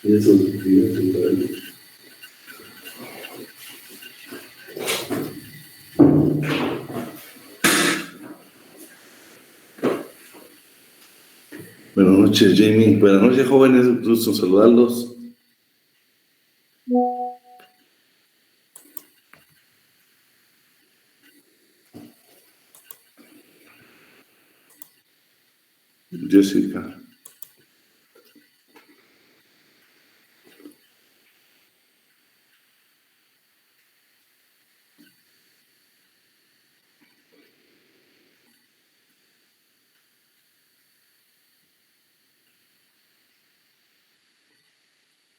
Eso es lo que Buenas noches, Jamie. Buenas noches, jóvenes. Gusto saludarlos. Jessica.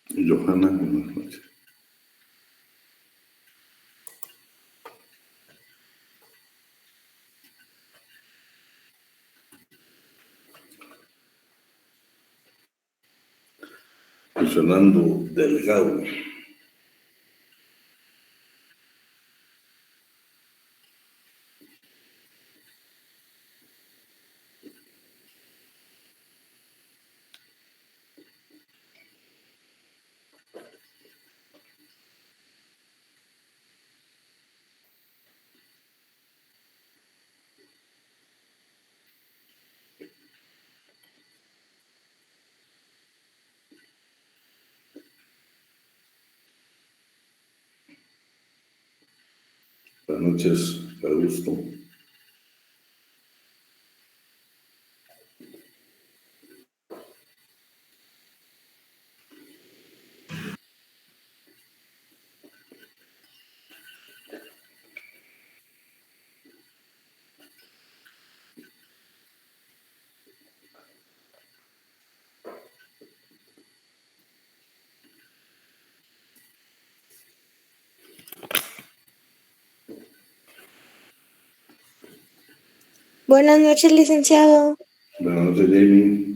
Johanna, buenas noches. Y Fernando Delgado. Buenas noches, Augusto. Buenas noches, licenciado. Buenas noches, Jamie.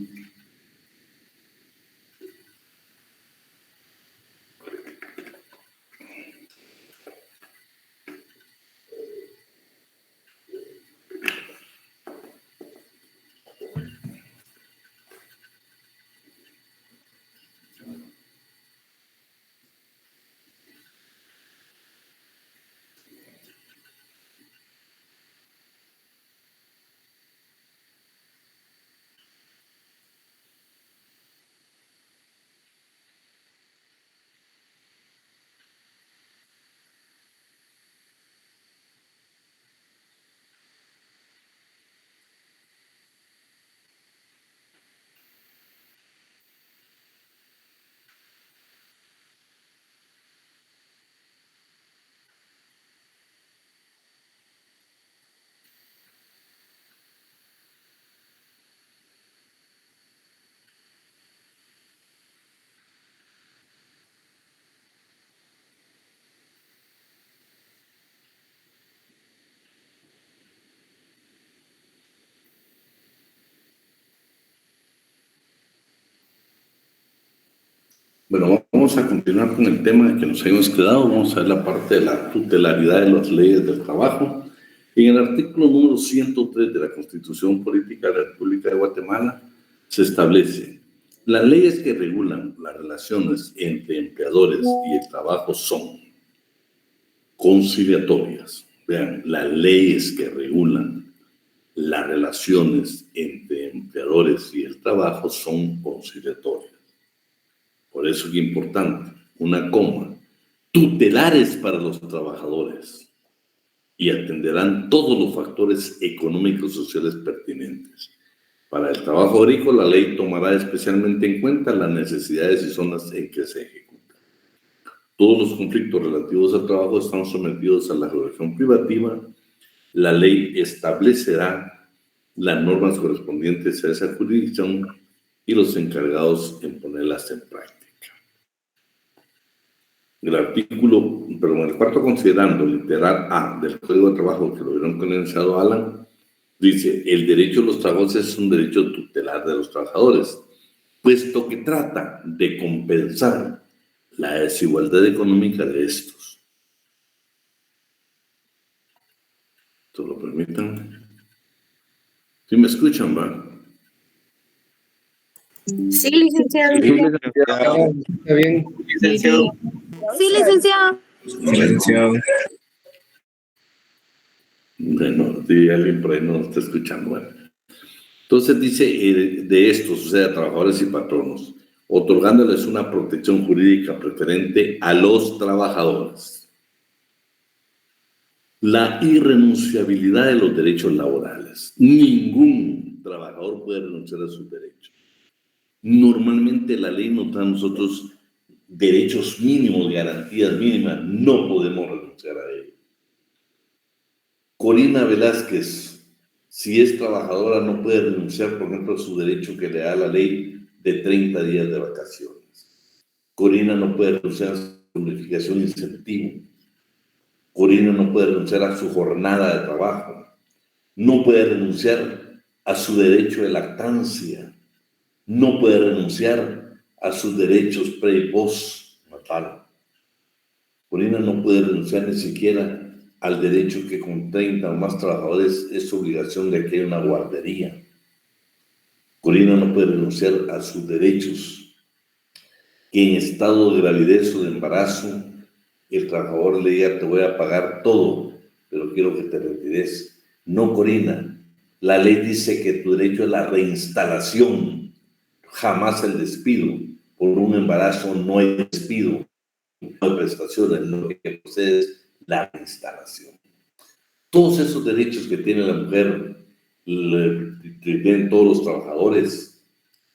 Bueno, vamos a continuar con el tema que nos habíamos quedado. Vamos a ver la parte de la tutelaridad de las leyes del trabajo. En el artículo número 103 de la Constitución Política de la República de Guatemala se establece: las leyes que regulan las relaciones entre empleadores y el trabajo son conciliatorias. Vean, las leyes que regulan las relaciones entre empleadores y el trabajo son conciliatorias. Por eso es importante, una coma, tutelares para los trabajadores y atenderán todos los factores económicos y sociales pertinentes. Para el trabajo agrícola, la ley tomará especialmente en cuenta las necesidades y zonas en que se ejecuta. Todos los conflictos relativos al trabajo están sometidos a la jurisdicción privativa. La ley establecerá las normas correspondientes a esa jurisdicción y los encargados en ponerlas en práctica. El cuarto considerando el literal A del Código de Trabajo, que lo vieron con el licenciado Alan, dice: el derecho a los trabajadores es un derecho tutelar de los trabajadores, puesto que trata de compensar la desigualdad económica de estos. ¿Te lo permiten? ¿Sí me escuchan, va? Sí, licenciado. Sí, licenciado. Está bien. Licenciado. Sí, licenciado. Licenciado. Bueno, sí, alguien por ahí no está escuchando. Bueno. Entonces dice, de estos, o sea, trabajadores y patronos, otorgándoles una protección jurídica preferente a los trabajadores. La irrenunciabilidad de los derechos laborales. Ningún trabajador puede renunciar a sus derechos. Normalmente la ley nos da a nosotros derechos mínimos, garantías mínimas, no podemos renunciar a ellos. Corina Velázquez, si es trabajadora, no puede renunciar, por ejemplo, a su derecho que le da la ley de 30 días de vacaciones. Corina no puede renunciar a su bonificación incentivo. Corina no puede renunciar a su jornada de trabajo. No puede renunciar a su derecho de lactancia. No puede renunciar a sus derechos pre y post natal. Corina no puede renunciar ni siquiera al derecho que con 30 o más trabajadores es su obligación de que haya una guardería. Corina no puede renunciar a sus derechos que en estado de gravidez o de embarazo el trabajador le diga: te voy a pagar todo, pero quiero que te retires. No, Corina, la ley dice que tu derecho es la reinstalación, jamás el despido. Por un embarazo no hay despido, no hay prestaciones, lo que procede es la reinstalación. Todos esos derechos que tiene la mujer, que tienen todos los trabajadores,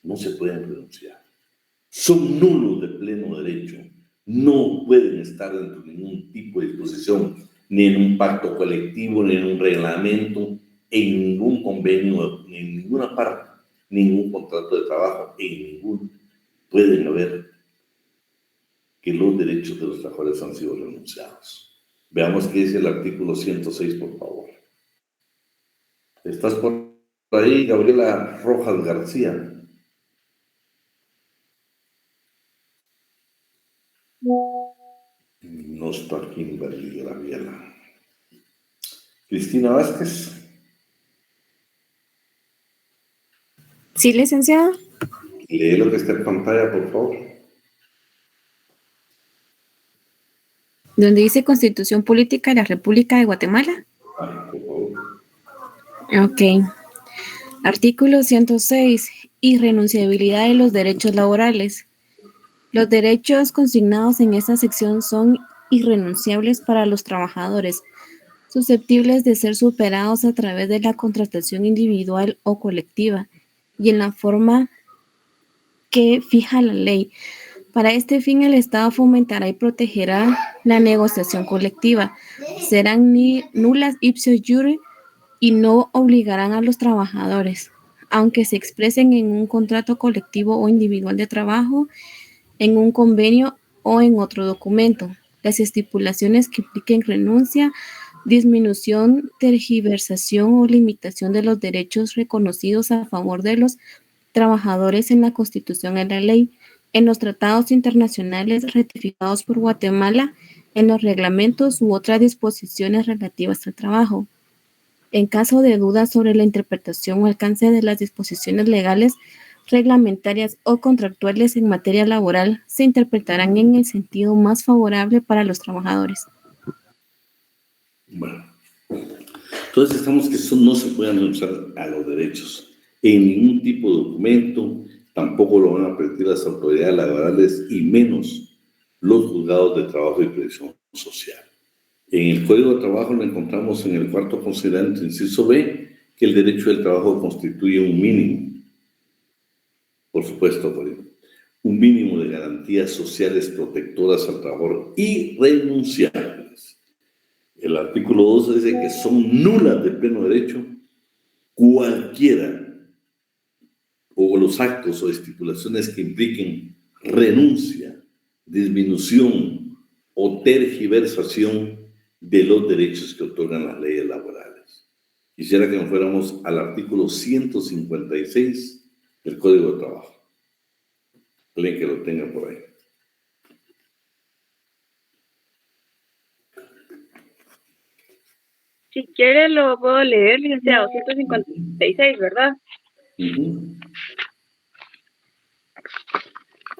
no se pueden renunciar. Son nulos de pleno derecho. No pueden estar dentro de ningún tipo de disposición, ni en un pacto colectivo, ni en un reglamento, en ningún convenio, ni en ninguna parte, ningún contrato de trabajo, en ningún. Pueden haber que los derechos de los trabajadores han sido renunciados. Veamos qué dice el artículo 106, por favor. ¿Estás por ahí, Gabriela Rojas García? No está aquí en Gabriela. Cristina Vázquez. Sí, licenciado. Lee lo que está en pantalla, por favor. Donde dice Constitución Política de la República de Guatemala. Por favor. Ok. Artículo 106. Irrenunciabilidad de los derechos laborales. Los derechos consignados en esta sección son irrenunciables para los trabajadores, susceptibles de ser superados a través de la contratación individual o colectiva y en la forma que fija la ley. Para este fin, el Estado fomentará y protegerá la negociación colectiva. Serán nulas ipso iure y no obligarán a los trabajadores, aunque se expresen en un contrato colectivo o individual de trabajo, en un convenio o en otro documento. Las estipulaciones que impliquen renuncia, disminución, tergiversación o limitación de los derechos reconocidos a favor de los trabajadores en la Constitución y en la ley, en los tratados internacionales ratificados por Guatemala, en los reglamentos u otras disposiciones relativas al trabajo. En caso de dudas sobre la interpretación o alcance de las disposiciones legales, reglamentarias o contractuales en materia laboral, se interpretarán en el sentido más favorable para los trabajadores. Bueno, entonces estamos que no se pueden renunciar a los derechos en ningún tipo de documento, tampoco lo van a permitir las autoridades laborales y menos los juzgados de trabajo y previsión social. En el Código de Trabajo lo encontramos en el cuarto considerante, inciso B, que el derecho del trabajo constituye un mínimo, por supuesto, un mínimo de garantías sociales protectoras al trabajador irrenunciables. El artículo 12 dice que son nulas de pleno derecho cualquiera o los actos o estipulaciones que impliquen renuncia, disminución o tergiversación de los derechos que otorgan las leyes laborales. Quisiera que nos fuéramos al artículo 156 del Código de Trabajo. Alguien que lo tenga por ahí. Si quiere lo puedo leer, licenciado. 156, ¿verdad?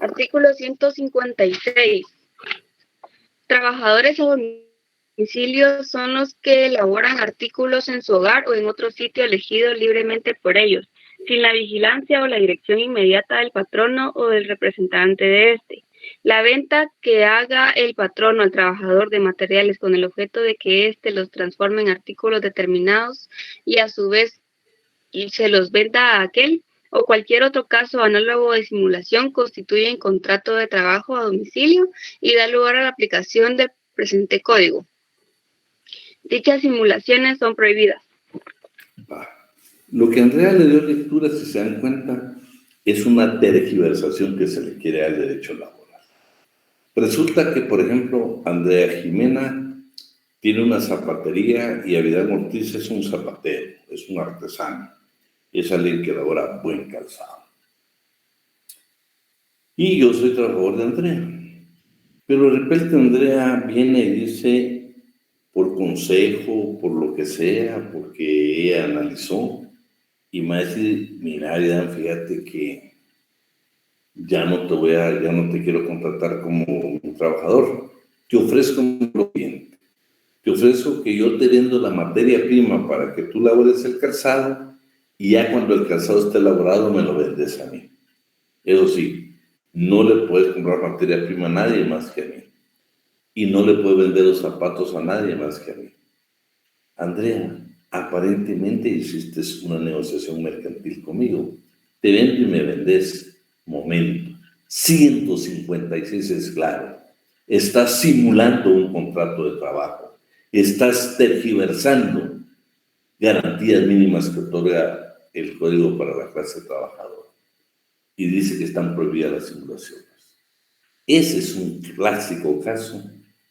Artículo 156. Trabajadores a domicilio son los que elaboran artículos en su hogar o en otro sitio elegido libremente por ellos, sin la vigilancia o la dirección inmediata del patrono o del representante de éste. La venta que haga el patrono al trabajador de materiales con el objeto de que éste los transforme en artículos determinados y a su vez se los venda a aquel o cualquier otro caso análogo de simulación constituye un contrato de trabajo a domicilio y da lugar a la aplicación del presente código. Dichas simulaciones son prohibidas. Lo que Andrea le dio lectura, si se dan cuenta, es una tergiversación que se le quiere al derecho laboral. Resulta que, por ejemplo, Andrea Jimena tiene una zapatería y Avidal Ortiz es un zapatero, es un artesano, es alguien que elabora buen calzado. Y yo soy trabajador de Andrea. Pero de repente Andrea viene y dice, por consejo, por lo que sea, porque ella analizó, y me va a decir, mira, Avidal, fíjate que ya no te quiero contratar como un trabajador. Te ofrezco lo siguiente. Te ofrezco que yo te vendo la materia prima para que tú labores el calzado y ya cuando el calzado esté elaborado me lo vendes a mí. Eso sí, no le puedes comprar materia prima a nadie más que a mí. Y no le puedes vender los zapatos a nadie más que a mí. Andrea, aparentemente hiciste una negociación mercantil conmigo. Te vendo y me vendes. Momento. 156 es claro. Estás simulando un contrato de trabajo. Estás tergiversando garantías mínimas que otorga el Código para la clase trabajadora. Y dice que están prohibidas las simulaciones. Ese es un clásico caso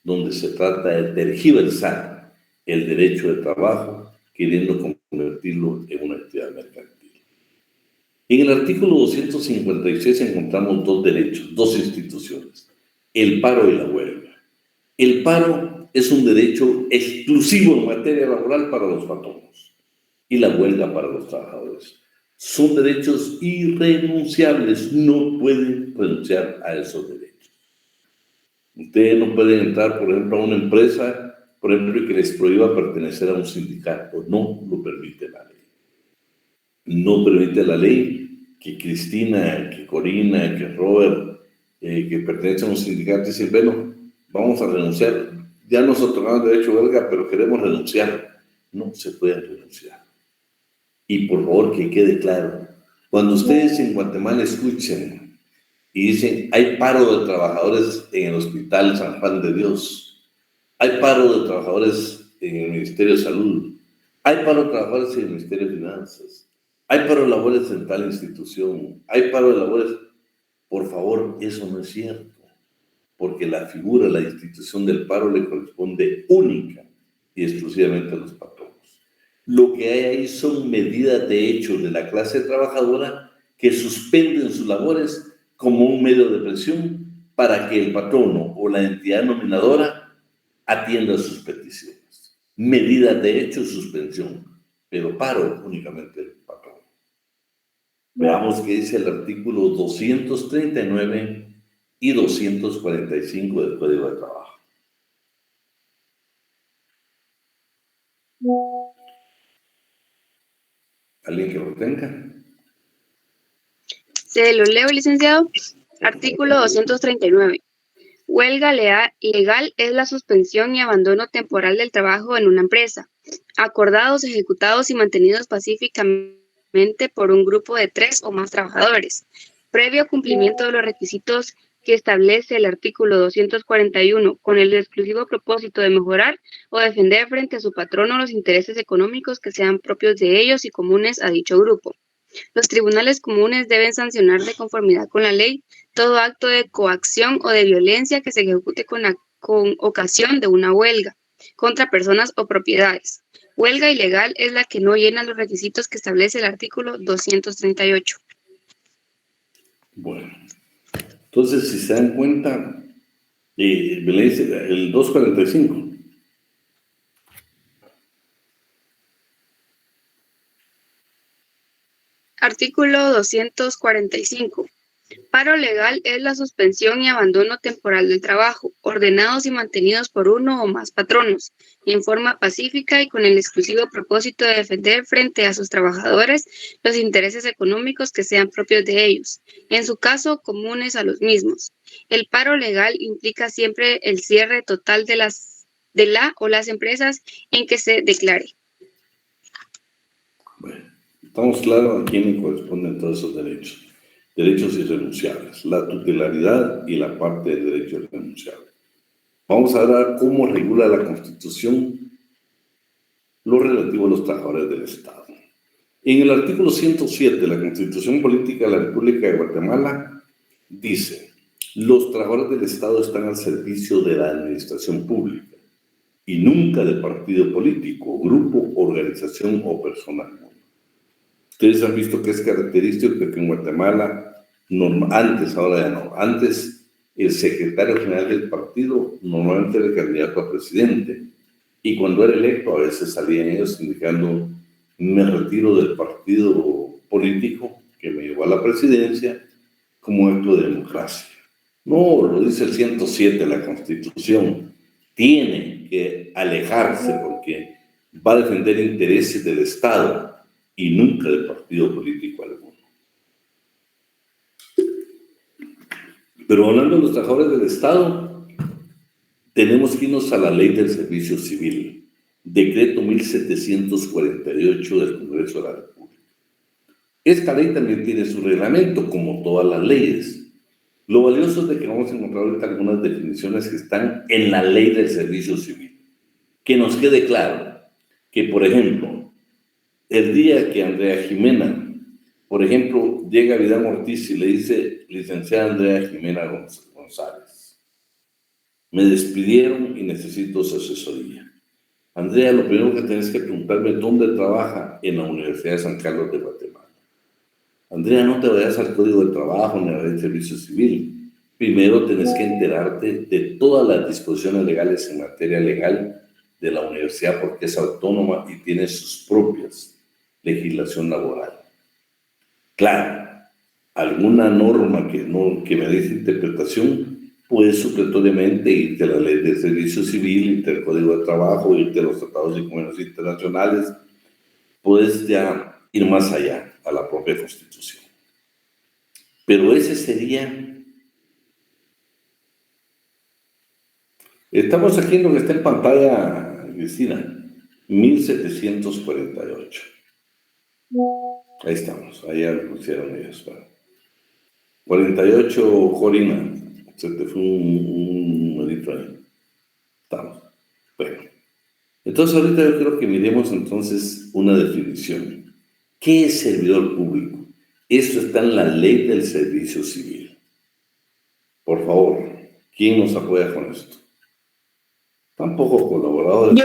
donde se trata de tergiversar el derecho de trabajo queriendo convertirlo en una actividad mercantil. En el artículo 256 encontramos dos derechos, dos instituciones, el paro y la huelga. El paro es un derecho exclusivo en materia laboral para los patronos y la huelga para los trabajadores. Son derechos irrenunciables, no pueden renunciar a esos derechos. Ustedes no pueden entrar, por ejemplo, a una empresa, por ejemplo, y que les prohíba pertenecer a un sindicato. No lo permite la ley. No permite la ley que Cristina, que Corina, que Robert, que pertenecen a un sindicato, dicen, bueno, vamos a renunciar. Ya nos otorgamos derecho a huelga, pero queremos renunciar. No se puede renunciar. Y por favor, que quede claro, cuando ustedes en Guatemala escuchen y dicen, hay paro de trabajadores en el Hospital San Juan de Dios, hay paro de trabajadores en el Ministerio de Salud, hay paro de trabajadores en el Ministerio de Finanzas, hay paro de labores en tal institución, hay paro de labores, por favor, eso no es cierto, porque la figura, la institución del paro le corresponde única y exclusivamente a los patronos. Lo que hay ahí son medidas de hecho de la clase trabajadora que suspenden sus labores como un medio de presión para que el patrono o la entidad nominadora atienda sus peticiones. Medidas de hecho, suspensión, pero paro únicamente el patrón. Veamos qué dice el artículo 239 y 245 del Código de Trabajo. ¿Alguien que lo tenga? Se lo leo, licenciado. Artículo 239. Huelga legal es la suspensión y abandono temporal del trabajo en una empresa, acordados, ejecutados y mantenidos pacíficamente por un grupo de 3 o más trabajadores, previo cumplimiento de los requisitos que establece el artículo 241, con el exclusivo propósito de mejorar o defender frente a su patrono los intereses económicos que sean propios de ellos y comunes a dicho grupo. Los tribunales comunes deben sancionar de conformidad con la ley todo acto de coacción o de violencia que se ejecute con ocasión de una huelga contra personas o propiedades. Huelga ilegal es la que no llena los requisitos que establece el artículo 238. Bueno, entonces si se dan cuenta, el 245. Artículo 245. Paro legal es la suspensión y abandono temporal del trabajo, ordenados y mantenidos por uno o más patronos, en forma pacífica y con el exclusivo propósito de defender frente a sus trabajadores los intereses económicos que sean propios de ellos, en su caso comunes a los mismos. El paro legal implica siempre el cierre total de la o las empresas en que se declare. Bueno, estamos claros a quién corresponden todos esos derechos. Derechos irrenunciables, la tutelaridad y la parte de derechos irrenunciables. Vamos a ver cómo regula la Constitución lo relativo a los trabajadores del Estado. En el artículo 107 de la Constitución Política de la República de Guatemala dice: los trabajadores del Estado están al servicio de la administración pública y nunca de partido político, grupo, organización o persona alguna. Ustedes han visto que es característico que en Guatemala, antes, ahora ya no, antes el secretario general del partido normalmente era el candidato a presidente, y cuando era electo a veces salían ellos indicando: me retiro del partido político que me llevó a la presidencia como acto de democracia. No, lo dice el 107 de la Constitución, tiene que alejarse porque va a defender intereses del Estado y nunca del partido político alguno. Pero hablando de los trabajadores del Estado, tenemos que irnos a la Ley del Servicio Civil, Decreto 1748 del Congreso de la República. Esta ley también tiene su reglamento, como todas las leyes. Lo valioso es de que vamos a encontrar ahorita algunas definiciones que están en la Ley del Servicio Civil. Que nos quede claro que, por ejemplo, el día que Andrea Jimena, por ejemplo, llega a Vidal Ortiz y le dice: licenciada Andrea Jimena González, me despidieron y necesito su asesoría. Andrea, lo primero que tienes que preguntarme: ¿dónde trabaja? En la Universidad de San Carlos de Guatemala. Andrea, no te vayas al Código de Trabajo ni a la Ley de Servicio Civil. Primero tienes que enterarte de todas las disposiciones legales en materia legal de la universidad, porque es autónoma y tiene sus propias legislación laboral. Claro, alguna norma que me dé interpretación, puedes supletoriamente irte a la Ley de Servicio Civil, irte al Código de Trabajo, irte a los tratados de comercio internacionales, puedes ya ir más allá, a la propia Constitución. Pero ese sería... Estamos aquí en lo que está en pantalla, Cristina, 1748. Ahí estamos, ahí ya lo pusieron ellos. 48, Corina, se te fue un medito ahí. Estamos. Bueno, entonces ahorita yo creo que miremos entonces una definición. ¿Qué es servidor público? Esto está en la Ley del Servicio Civil. Por favor, ¿quién nos apoya con esto? Tampoco colaboradores.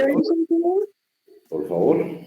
Por favor.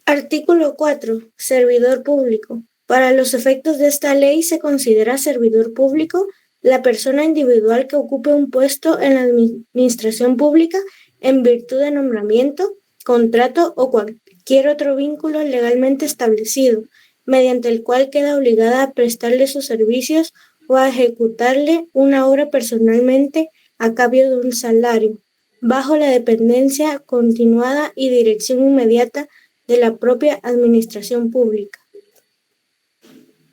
Artículo 4. Servidor público. Para los efectos de esta ley se considera servidor público la persona individual que ocupe un puesto en la administración pública en virtud de nombramiento, contrato o cualquier otro vínculo legalmente establecido, mediante el cual queda obligada a prestarle sus servicios o a ejecutarle una obra personalmente a cambio de un salario, bajo la dependencia continuada y dirección inmediata de la propia administración pública.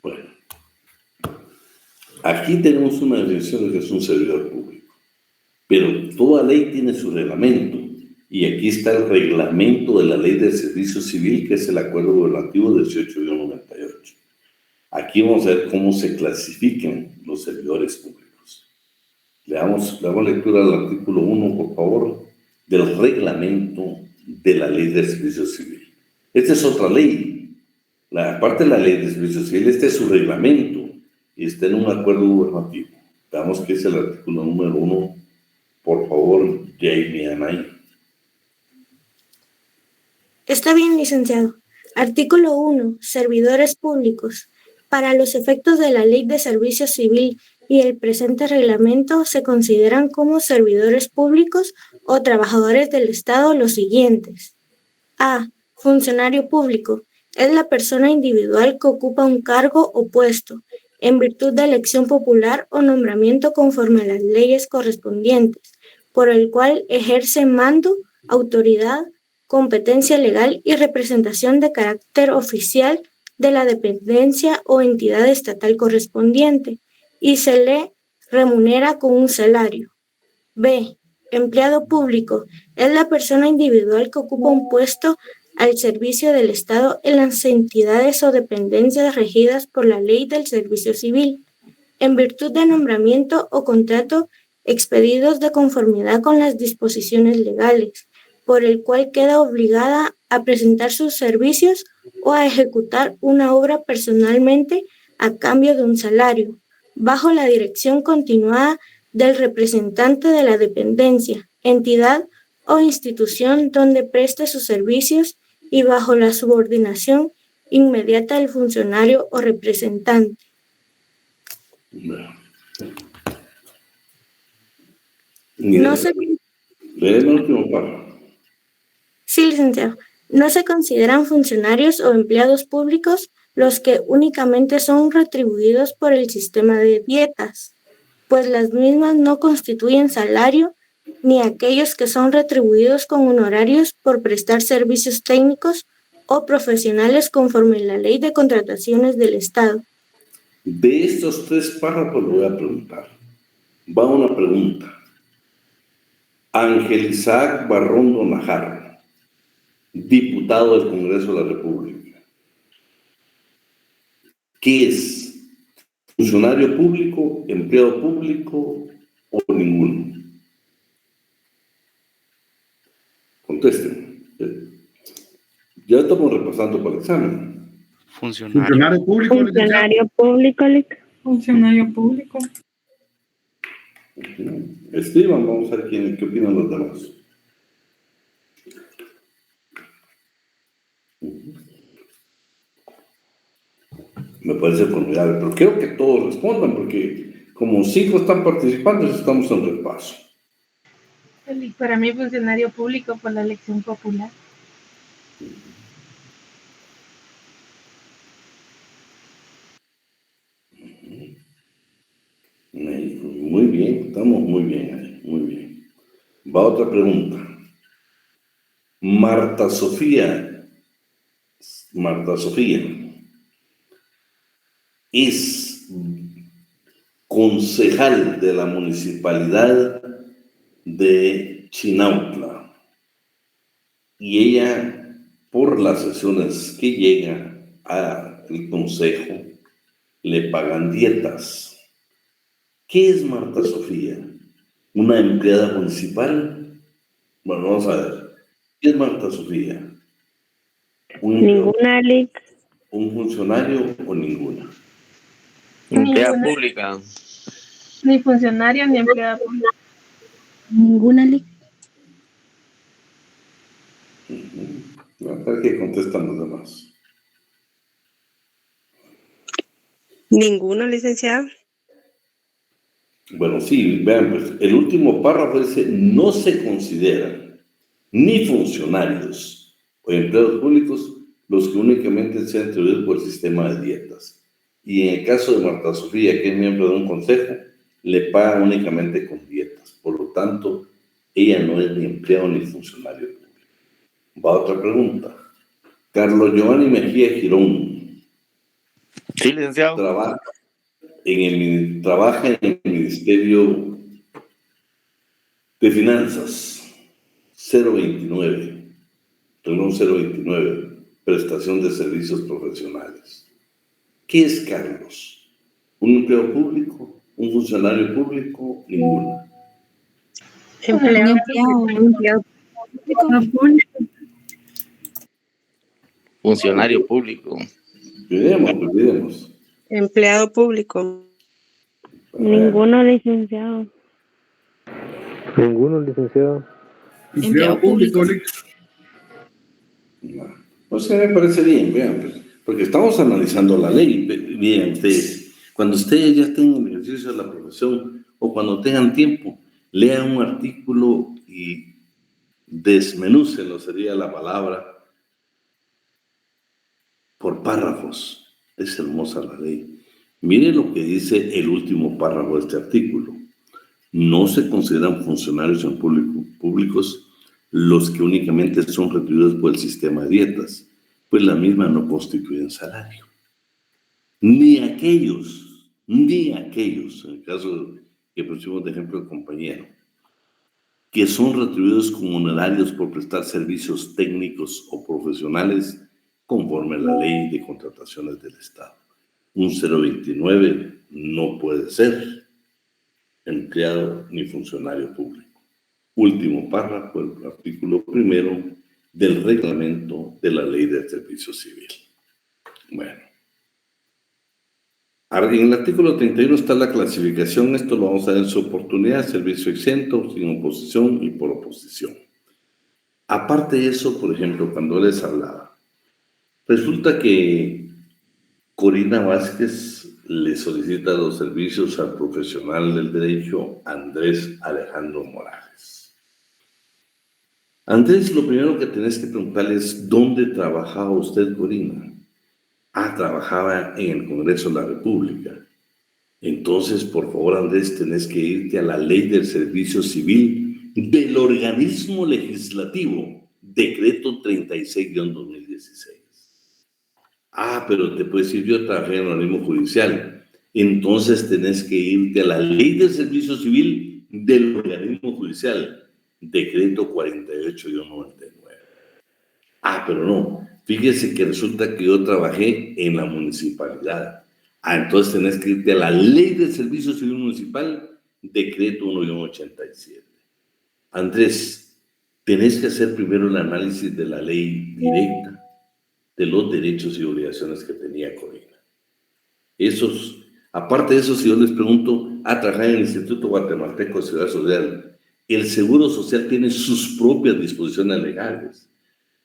Bueno, aquí tenemos una definición de que es un servidor público, pero toda ley tiene su reglamento, y aquí está el reglamento de la Ley del Servicio Civil, que es el Acuerdo Gubernativo 18-98. Aquí vamos a ver cómo se clasifican los servidores públicos. Le damos lectura al artículo 1, por favor, del reglamento de la Ley del Servicio Civil. Esta es otra ley. Aparte de la Ley de Servicio Civil, este es su reglamento y está en un acuerdo gubernativo. Veamos qué es el artículo número 1, por favor, Jamie Anay. Está bien, licenciado. Artículo 1. Servidores públicos. Para los efectos de la Ley de Servicio Civil y el presente reglamento se consideran como servidores públicos o trabajadores del Estado los siguientes. A. Funcionario público, es la persona individual que ocupa un cargo o puesto, en virtud de elección popular o nombramiento conforme a las leyes correspondientes, por el cual ejerce mando, autoridad, competencia legal y representación de carácter oficial de la dependencia o entidad estatal correspondiente, y se le remunera con un salario. B. Empleado público es la persona individual que ocupa un puesto al servicio del Estado en las entidades o dependencias regidas por la Ley del Servicio Civil, en virtud de nombramiento o contrato expedidos de conformidad con las disposiciones legales, por el cual queda obligada a presentar sus servicios o a ejecutar una obra personalmente a cambio de un salario, bajo la dirección continuada del representante de la dependencia, entidad o institución donde preste sus servicios y bajo la subordinación inmediata del funcionario o representante. Bueno. No se... Lee el último párrafo. Sí, licenciado. No se consideran funcionarios o empleados públicos los que únicamente son retribuidos por el sistema de dietas, pues las mismas no constituyen salario, ni aquellos que son retribuidos con honorarios por prestar servicios técnicos o profesionales conforme la Ley de Contrataciones del Estado. De estos 3 párrafos le voy a preguntar. Va una pregunta. Ángel Isaac Barrón Donajarro, diputado del Congreso de la República. ¿Qué es? ¿Funcionario público, empleado público o ninguno? Contesten. Ya estamos repasando para el examen. Funcionario público. Funcionario público. Funcionario público. Escriban, vamos a ver qué opinan los demás. Me parece formidable, pero quiero que todos respondan, porque como 5 están participando, estamos en repaso. Para mí, funcionario público por la elección popular. Muy bien, estamos muy bien ahí, muy bien. Va otra pregunta. Marta Sofía es concejal de la municipalidad de Chinautla y ella, por las sesiones que llega al consejo, le pagan dietas. ¿Qué es Marta Sofía? ¿Una empleada municipal? Bueno, vamos a ver. ¿Qué es Marta Sofía? Ninguna, Alex. ¿Un funcionario o ninguna? Empleada pública. Ni funcionario ni empleada pública. Ninguna, Alex. A ver qué contestan los demás. Ninguna, licenciada. Bueno, sí, vean, pues el último párrafo dice, no se consideran ni funcionarios o empleados públicos los que únicamente sean atribuidos por el sistema de dietas. Y en el caso de Marta Sofía, que es miembro de un consejo, le pagan únicamente con dietas. Por lo tanto, ella no es ni empleado ni funcionario público. Va otra pregunta. Carlos Giovanni Mejía Girón. Sí, licenciado. Trabaja en el Ministerio de Finanzas, 029, renglón 029, prestación de servicios profesionales. ¿Qué es Carlos? ¿Un empleado público? ¿Un funcionario público? Ninguno. Empleado público. Funcionario público. Olvidemos. Empleado público. Ninguno, licenciado. Ninguno, licenciado. Empleado público. No. O sea, me parece bien, vean, pues, porque estamos analizando la ley. Bien, ustedes, cuando ustedes ya estén en el ejercicio de la profesión o cuando tengan tiempo, lean un artículo y desmenúcenlo, sería la palabra, por párrafos. Es hermosa la ley. Mire lo que dice el último párrafo de este artículo. No se consideran funcionarios en públicos los que únicamente son retribuidos por el sistema de dietas, pues la misma no constituyen salario. Ni aquellos, en el caso que pusimos de ejemplo el compañero, que son retribuidos con honorarios por prestar servicios técnicos o profesionales conforme a la ley de contrataciones del Estado. Un 029 no puede ser empleado ni funcionario público. Último párrafo, el artículo 1 del reglamento de la ley del servicio civil. Bueno. En el artículo 31 está la clasificación, esto lo vamos a ver en su oportunidad, servicio exento, sin oposición y por oposición. Aparte de eso, por ejemplo, cuando les hablaba, resulta que Corina Vázquez le solicita los servicios al profesional del derecho Andrés Alejandro Morales. Andrés, lo primero que tenés que preguntarle es, ¿dónde trabajaba usted, Corina? Trabajaba en el Congreso de la República. Entonces, por favor, Andrés, tenés que irte a la ley del servicio civil del organismo legislativo, decreto 36-2016. Pero te puedes decir, yo trabajé en el organismo judicial. Entonces, tenés que irte a la ley del servicio civil del organismo judicial, decreto 48-99. Pero no. Fíjese que resulta que yo trabajé en la municipalidad. Entonces tenés que irte a la ley del servicio civil municipal, decreto 1-87. Andrés, tenés que hacer primero el análisis de la ley directa de los derechos y obligaciones que tenía Corina. Aparte de eso, si yo les pregunto, trabajar en el Instituto Guatemalteco de Seguridad Social, el Seguro Social tiene sus propias disposiciones legales.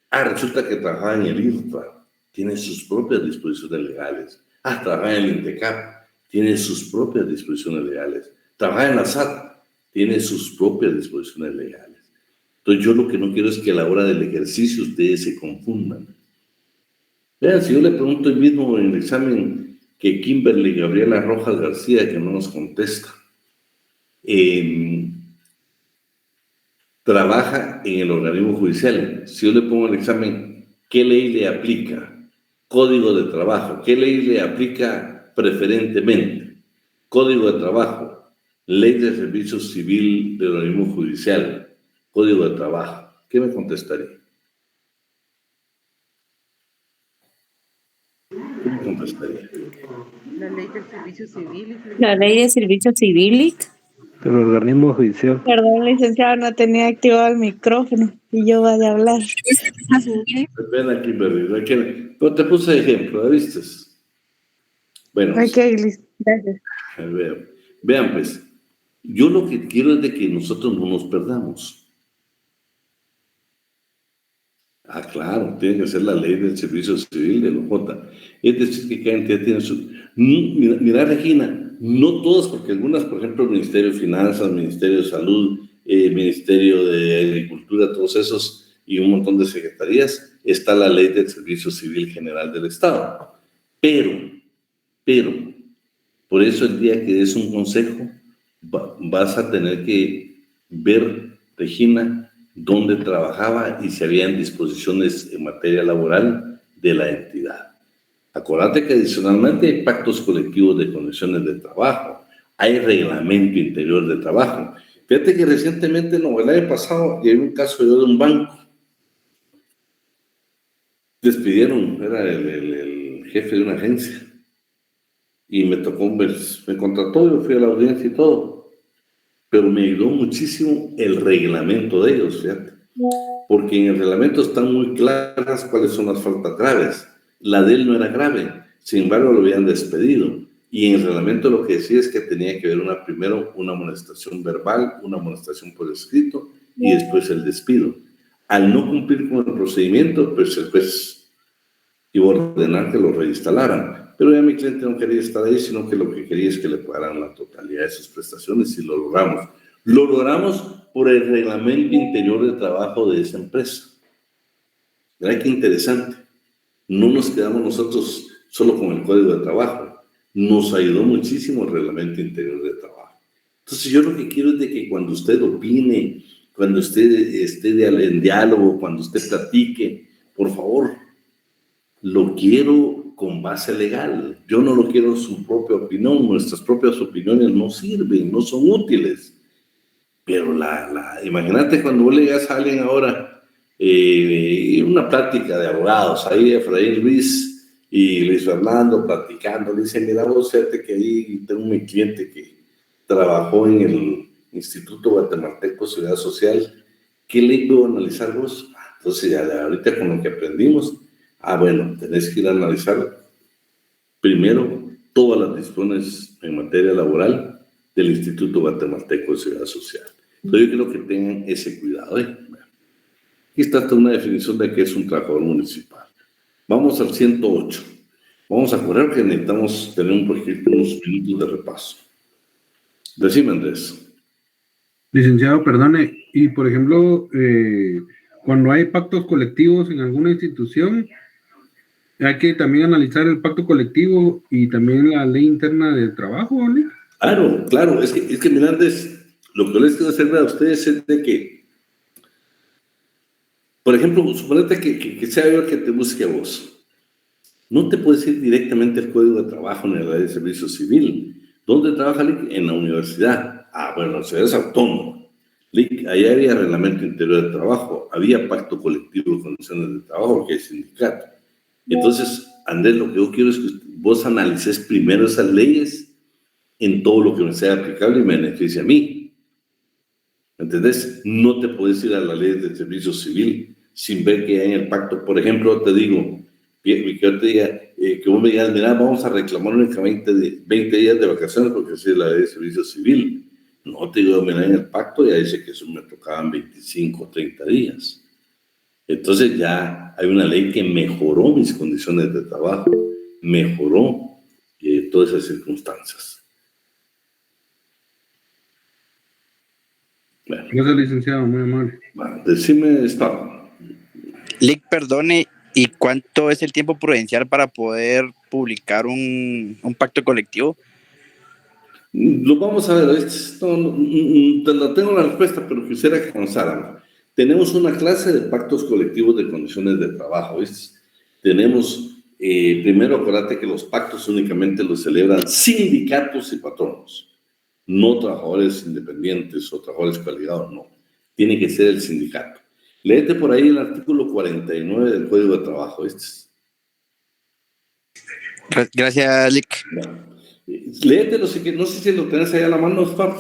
Resulta que trabajaba en el IRFA, tiene sus propias disposiciones legales. Trabajaba en el INDECAP, tiene sus propias disposiciones legales. Trabajaba en la SAT, tiene sus propias disposiciones legales. Entonces, yo lo que no quiero es que a la hora del ejercicio ustedes se confundan. Vean, si yo le pregunto hoy mismo en el examen que Kimberly Gabriela Rojas García, que no nos contesta, trabaja en el organismo judicial. Si yo le pongo el examen, ¿qué ley le aplica? Código de trabajo. ¿Qué ley le aplica preferentemente? Código de trabajo. Ley de servicio civil del organismo judicial. Código de trabajo. ¿Qué me contestaría? ¿Qué me contestaría? La ley del servicio civil. La ley de servicio civil. Del organismo judicial. Perdón, licenciado, no tenía activado el micrófono y yo voy a hablar. Ven aquí, Berry. Pero te puse de ejemplo, ¿viste? Bueno. Ok, gracias. Vean, pues, yo lo que quiero es de que nosotros no nos perdamos. Claro, tiene que ser la ley del servicio civil de la OJ. Es decir, que cada entidad tiene su... Mira, Regina, no todas, porque algunas, por ejemplo, el Ministerio de Finanzas, Ministerio de Salud, Ministerio de Agricultura, todos esos, y un montón de secretarías, está la ley del Servicio Civil General del Estado. Pero, por eso el día que des un consejo, vas a tener que ver, Regina, dónde trabajaba y si habían disposiciones en materia laboral de la entidad. Acordate que adicionalmente hay pactos colectivos de condiciones de trabajo, hay reglamento interior de trabajo. Fíjate que recientemente, no, el año pasado, y hay un caso de un banco. Despidieron, era el jefe de una agencia. Y me tocó, me contrató, yo fui a la audiencia y todo. Pero me ayudó muchísimo el reglamento de ellos, fíjate. Porque en el reglamento están muy claras cuáles son las faltas graves. La de él no era grave, sin embargo lo habían despedido. Y en el reglamento lo que decía es que tenía que haber primero una amonestación verbal, una amonestación por escrito y después el despido. Al no cumplir con el procedimiento, pues el juez iba a ordenar que lo reinstalaran. Pero ya mi cliente no quería estar ahí, sino que lo que quería es que le pagaran la totalidad de sus prestaciones y lo logramos. Lo logramos por el reglamento interior de trabajo de esa empresa. ¿Verdad qué interesante? No nos quedamos nosotros solo con el Código de Trabajo. Nos ayudó muchísimo el Reglamento Interior de Trabajo. Entonces, yo lo que quiero es de que cuando usted opine, cuando usted esté en diálogo, cuando usted platique, por favor, lo quiero con base legal. Yo no lo quiero su propia opinión. Nuestras propias opiniones no sirven, no son útiles. Pero imagínate cuando vos le digas a alguien ahora, una plática de abogados, ahí Efraín Luis y Luis Fernando platicando, le dice, mira vos, fíjate que ahí tengo mi cliente que trabajó en el Instituto Guatemalteco de Seguridad Social, ¿qué ley puedo analizar vos? Entonces ya ahorita con lo que aprendimos, bueno, tenés que ir a analizar primero todas las disposiciones en materia laboral del Instituto Guatemalteco de Seguridad Social. Entonces yo creo que tengan ese cuidado. Aquí está una definición de qué es un trabajador municipal. Vamos al 108. Vamos a correr que necesitamos tener unos minutos de repaso. Decime, Andrés. Licenciado, perdone, y por ejemplo, cuando hay pactos colectivos en alguna institución, hay que también analizar el pacto colectivo y también la ley interna del trabajo, ¿vale? Claro, es que mira, Andrés, lo que les quiero hacer a ustedes es de que, por ejemplo, suponete que sea yo el que te busque a vos. No te puedes ir directamente al Código de Trabajo ni a la Ley de Servicio Civil. ¿Dónde trabaja LIC? En la universidad. Bueno, la universidad es autónoma. LIC, ahí había Reglamento Interior de Trabajo, había Pacto Colectivo de Condiciones de Trabajo, porque hay sindicato. Entonces, Andrés, lo que yo quiero es que vos analices primero esas leyes en todo lo que me sea aplicable y me beneficie a mí. ¿Entendés? No te puedes ir a la ley de servicio civil sin ver que hay en el pacto. Por ejemplo, te digo, que yo te diga, que vos me digas, mira, vamos a reclamar únicamente 20 días de vacaciones porque así es la ley de servicio civil. No, te digo, mira, en el pacto ya dice que eso me tocaban 25 o 30 días. Entonces ya hay una ley que mejoró mis condiciones de trabajo, mejoró todas esas circunstancias. Bueno. Gracias, licenciado, muy amable. Bueno, decime, Estado. Lic, perdone, ¿y cuánto es el tiempo prudencial para poder publicar un pacto colectivo? Lo vamos a ver, no tengo la respuesta, pero quisiera que avanzaran. Tenemos una clase de pactos colectivos de condiciones de trabajo. Tenemos, primero, acuérdate que los pactos únicamente los celebran sindicatos y patronos, no trabajadores independientes o trabajadores colegiados, no. Tiene que ser el sindicato. Léete por ahí el artículo 49 del Código de Trabajo. Gracias, Lic. Léetelo, no sé si lo tenés ahí a la mano, Oscar.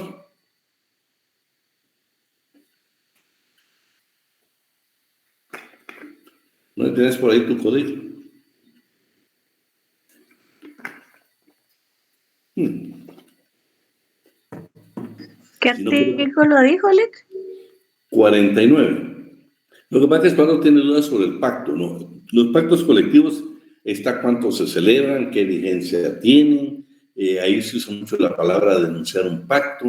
¿No tienes por ahí tu código? ¿Qué artículo dijo, Lic? 49. Lo que pasa es que cuando tiene dudas sobre el pacto, ¿no? Los pactos colectivos está cuánto se celebran, qué vigencia tienen. Ahí se usa mucho la palabra denunciar un pacto.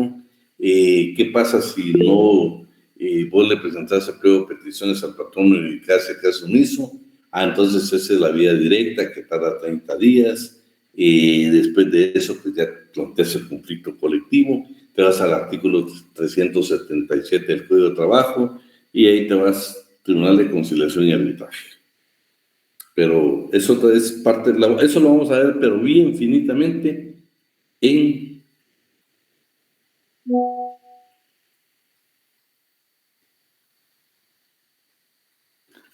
¿Qué pasa si no vos le presentás a pliego de peticiones al patrón y que hace caso omiso? Entonces esa es la vía directa que tarda 30 días. Después de eso, pues ya planteas el conflicto colectivo, te vas al artículo 377 del Código de Trabajo y ahí te vas al Tribunal de Conciliación y Arbitraje. Pero eso es parte de eso lo vamos a ver, pero bien infinitamente en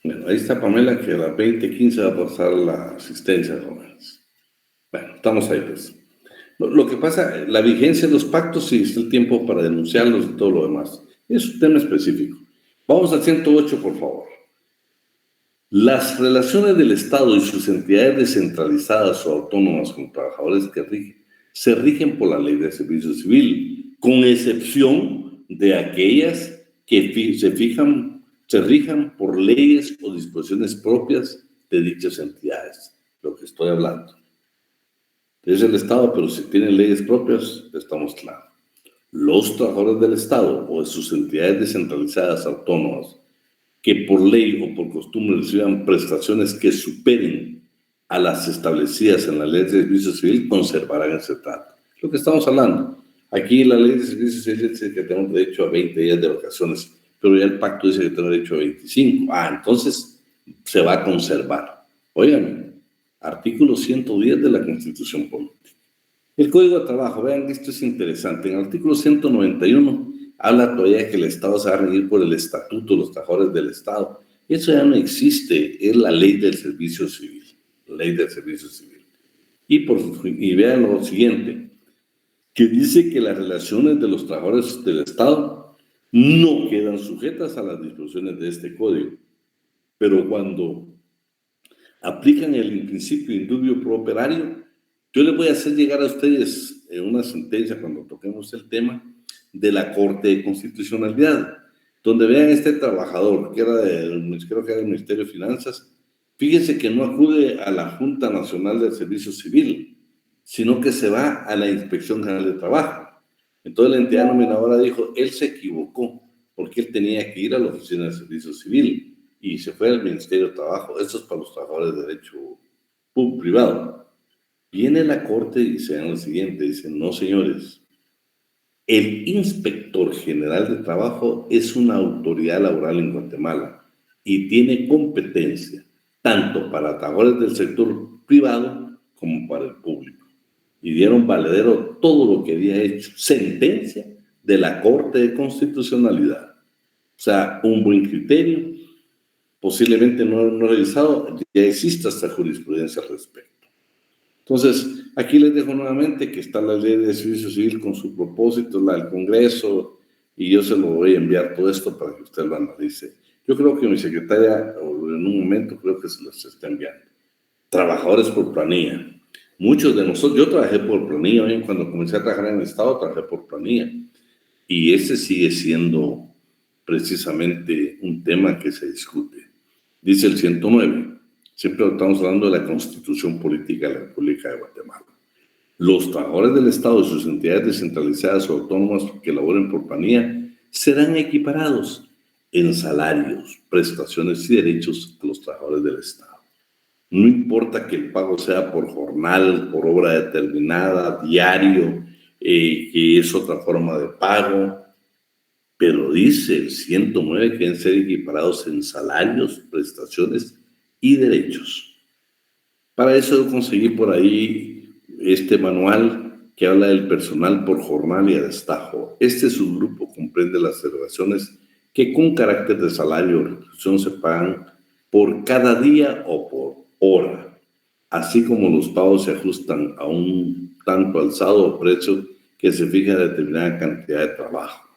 bueno, ahí está Pamela, que a las 20:15 va a pasar la asistencia de jóvenes. Bueno, estamos ahí, pues. Lo que pasa, la vigencia de los pactos, sí, está el tiempo para denunciarlos y todo lo demás. Es un tema específico. Vamos al 108, por favor. Las relaciones del Estado y sus entidades descentralizadas o autónomas con trabajadores se rigen por la Ley de Servicio Civil, con excepción de aquellas que se rijan por leyes o disposiciones propias de dichas entidades, lo que estoy hablando. Es el Estado, pero si tienen leyes propias, estamos claros. Los trabajadores del Estado o de sus entidades descentralizadas autónomas que por ley o por costumbre reciban prestaciones que superen a las establecidas en la Ley de Servicio Civil, conservarán ese trato. Lo que estamos hablando. Aquí la Ley de Servicio Civil dice que tenemos derecho a 20 días de vacaciones, pero ya el pacto dice que tenemos derecho a 25. Entonces se va a conservar. Oigan, artículo 110 de la Constitución Política. El Código de Trabajo, vean que esto es interesante. En el artículo 191 habla todavía que el Estado se va a regir por el Estatuto de los Trabajadores del Estado. Eso ya no existe, es la Ley del Servicio Civil. Ley del Servicio Civil. Y vean lo siguiente, que dice que las relaciones de los trabajadores del Estado no quedan sujetas a las disposiciones de este código, pero cuando aplican el principio indubio pro operario, yo les voy a hacer llegar a ustedes una sentencia cuando toquemos el tema de la Corte de Constitucionalidad, donde vean este trabajador, creo que era del Ministerio de Finanzas. Fíjense que no acude a la Junta Nacional del Servicio Civil, sino que se va a la Inspección General de Trabajo. Entonces la entidad nominadora dijo, él se equivocó, porque él tenía que ir a la Oficina del Servicio Civil y se fue al Ministerio de Trabajo. Eso es para los trabajadores de derecho privado. Viene la Corte y se dan lo siguiente, dicen, no señores, el Inspector General de Trabajo es una autoridad laboral en Guatemala y tiene competencia tanto para trabajadores del sector privado como para el público. Y dieron valedero todo lo que había hecho. Sentencia de la Corte de Constitucionalidad. O sea, un buen criterio, posiblemente no revisado, ya existe hasta jurisprudencia al respecto. Entonces, aquí les dejo nuevamente que está la Ley de Servicio Civil con su propósito, la del Congreso, y yo se lo voy a enviar todo esto para que usted lo analice. Yo creo que mi secretaria, en un momento, creo que se los está enviando. Trabajadores por planilla. Muchos de nosotros, yo trabajé por planilla, cuando comencé a trabajar en el Estado, trabajé por planilla. Y ese sigue siendo precisamente un tema que se discute. Dice el 109, siempre estamos hablando de la Constitución Política de la República de Guatemala. Los trabajadores del Estado y sus entidades descentralizadas o autónomas que laboren por planilla serán equiparados en salarios, prestaciones y derechos a los trabajadores del Estado. No importa que el pago sea por jornal, por obra determinada, diario, que es otra forma de pago, pero dice el 109 que deben ser equiparados en salarios, prestaciones y derechos. Para eso conseguí por ahí este manual que habla del personal por jornal y a destajo. Este subgrupo comprende las erogaciones que con carácter de salario o retribución se pagan por cada día o por hora, así como los pagos se ajustan a un tanto alzado o precio que se fija en determinada cantidad de trabajo.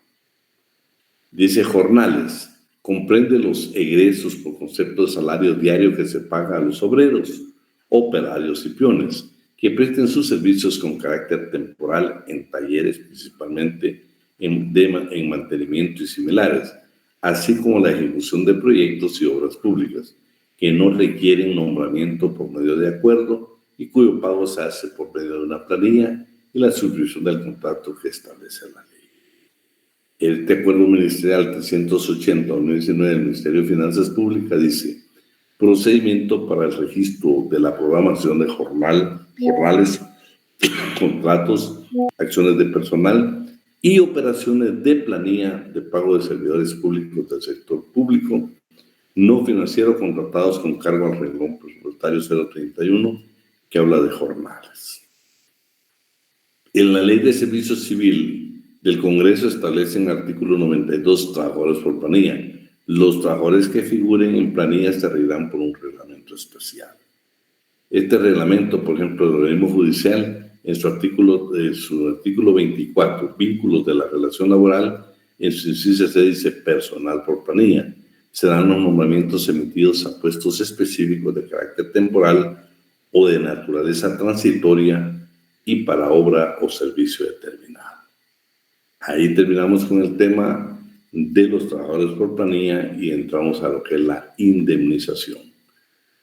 Dice jornales, comprende los egresos por concepto de salario diario que se paga a los obreros, operarios y peones que presten sus servicios con carácter temporal en talleres, principalmente en mantenimiento y similares, así como la ejecución de proyectos y obras públicas que no requieren nombramiento por medio de acuerdo y cuyo pago se hace por medio de una planilla y la suscripción del contrato que establece la ley. Este acuerdo ministerial 380-2019 del Ministerio de Finanzas Públicas dice: procedimiento para el registro de la programación de jornales, contratos, acciones de personal y operaciones de planilla de pago de servidores públicos del sector público no financiero contratados con cargo al renglón presupuestario 031 que habla de jornales. En la Ley de Servicio Civil del Congreso establece en el artículo 92 trabajadores por planilla. Los trabajadores que figuren en planilla se regirán por un reglamento especial. Este reglamento, por ejemplo, del organismo judicial, en su artículo 24, vínculos de la relación laboral, en su inciso se dice personal por planilla. Serán los nombramientos emitidos a puestos específicos de carácter temporal o de naturaleza transitoria y para obra o servicio determinado. Ahí terminamos con el tema de los trabajadores por planilla y entramos a lo que es la indemnización.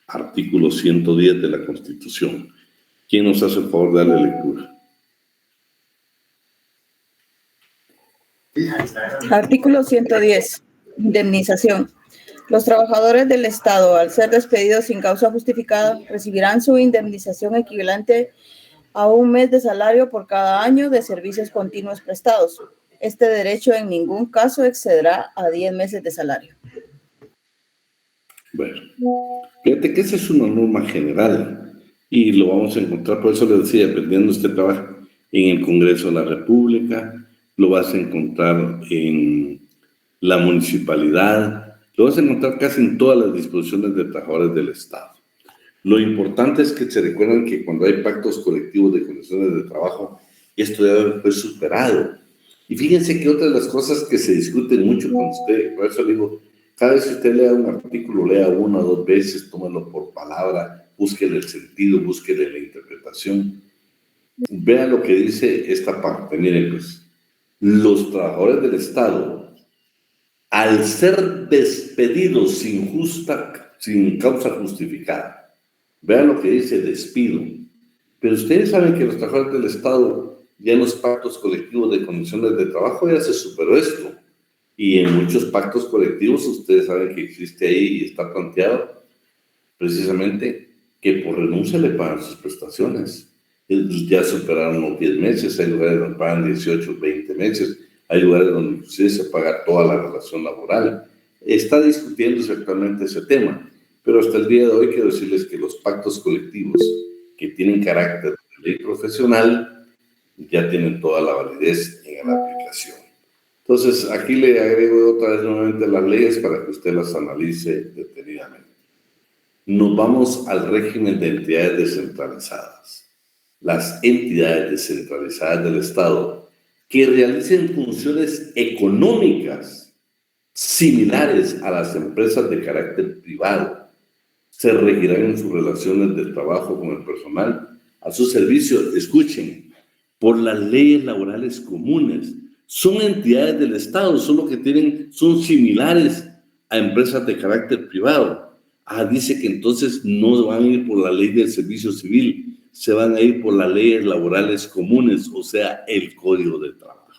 Artículo 110 de la Constitución. ¿Quién nos hace el favor de darle lectura? Artículo 110. Indemnización. Los trabajadores del Estado, al ser despedidos sin causa justificada, recibirán su indemnización equivalente a 1 mes de salario por cada año de servicios continuos prestados. Este derecho en ningún caso excederá a 10 meses de salario. Bueno, fíjate que esa es una norma general y lo vamos a encontrar, por eso le decía, dependiendo de usted trabaja en el Congreso de la República, lo vas a encontrar en la municipalidad, lo vas a encontrar casi en todas las disposiciones de trabajadores del Estado. Lo importante es que se recuerden que cuando hay pactos colectivos de condiciones de trabajo, esto ya fue superado. Y fíjense que otra de las cosas que se discuten mucho con usted, por eso le digo, cada vez que usted lea un artículo, lea 1 o 2 veces, tómalo por palabra, búsquele el sentido, búsquele la interpretación. Vean lo que dice esta parte. Miren, pues, los trabajadores del Estado, al ser despedidos sin causa justificada, vean lo que dice despido. Pero ustedes saben que los trabajadores del Estado, ya en los pactos colectivos de condiciones de trabajo, ya se superó esto. Y en muchos pactos colectivos, ustedes saben que existe ahí y está planteado precisamente que por renuncia le pagan sus prestaciones. Ya superaron los 10 meses, hay lugares donde pagan 18, 20 meses, hay lugares donde inclusive se paga toda la relación laboral. Está discutiéndose actualmente ese tema, pero hasta el día de hoy quiero decirles que los pactos colectivos que tienen carácter de ley profesional ya tienen toda la validez en la aplicación. Entonces, aquí le agrego otra vez nuevamente las leyes para que usted las analice detenidamente. Nos vamos al régimen de entidades descentralizadas. Las entidades descentralizadas del Estado que realicen funciones económicas similares a las empresas de carácter privado se regirán en sus relaciones de trabajo con el personal a su servicio, escuchen, por las leyes laborales comunes. Son entidades del Estado, solo que son similares a empresas de carácter privado. Dice que entonces no van a ir por la ley del servicio civil, se van a ir por las leyes laborales comunes, o sea, el Código de Trabajo.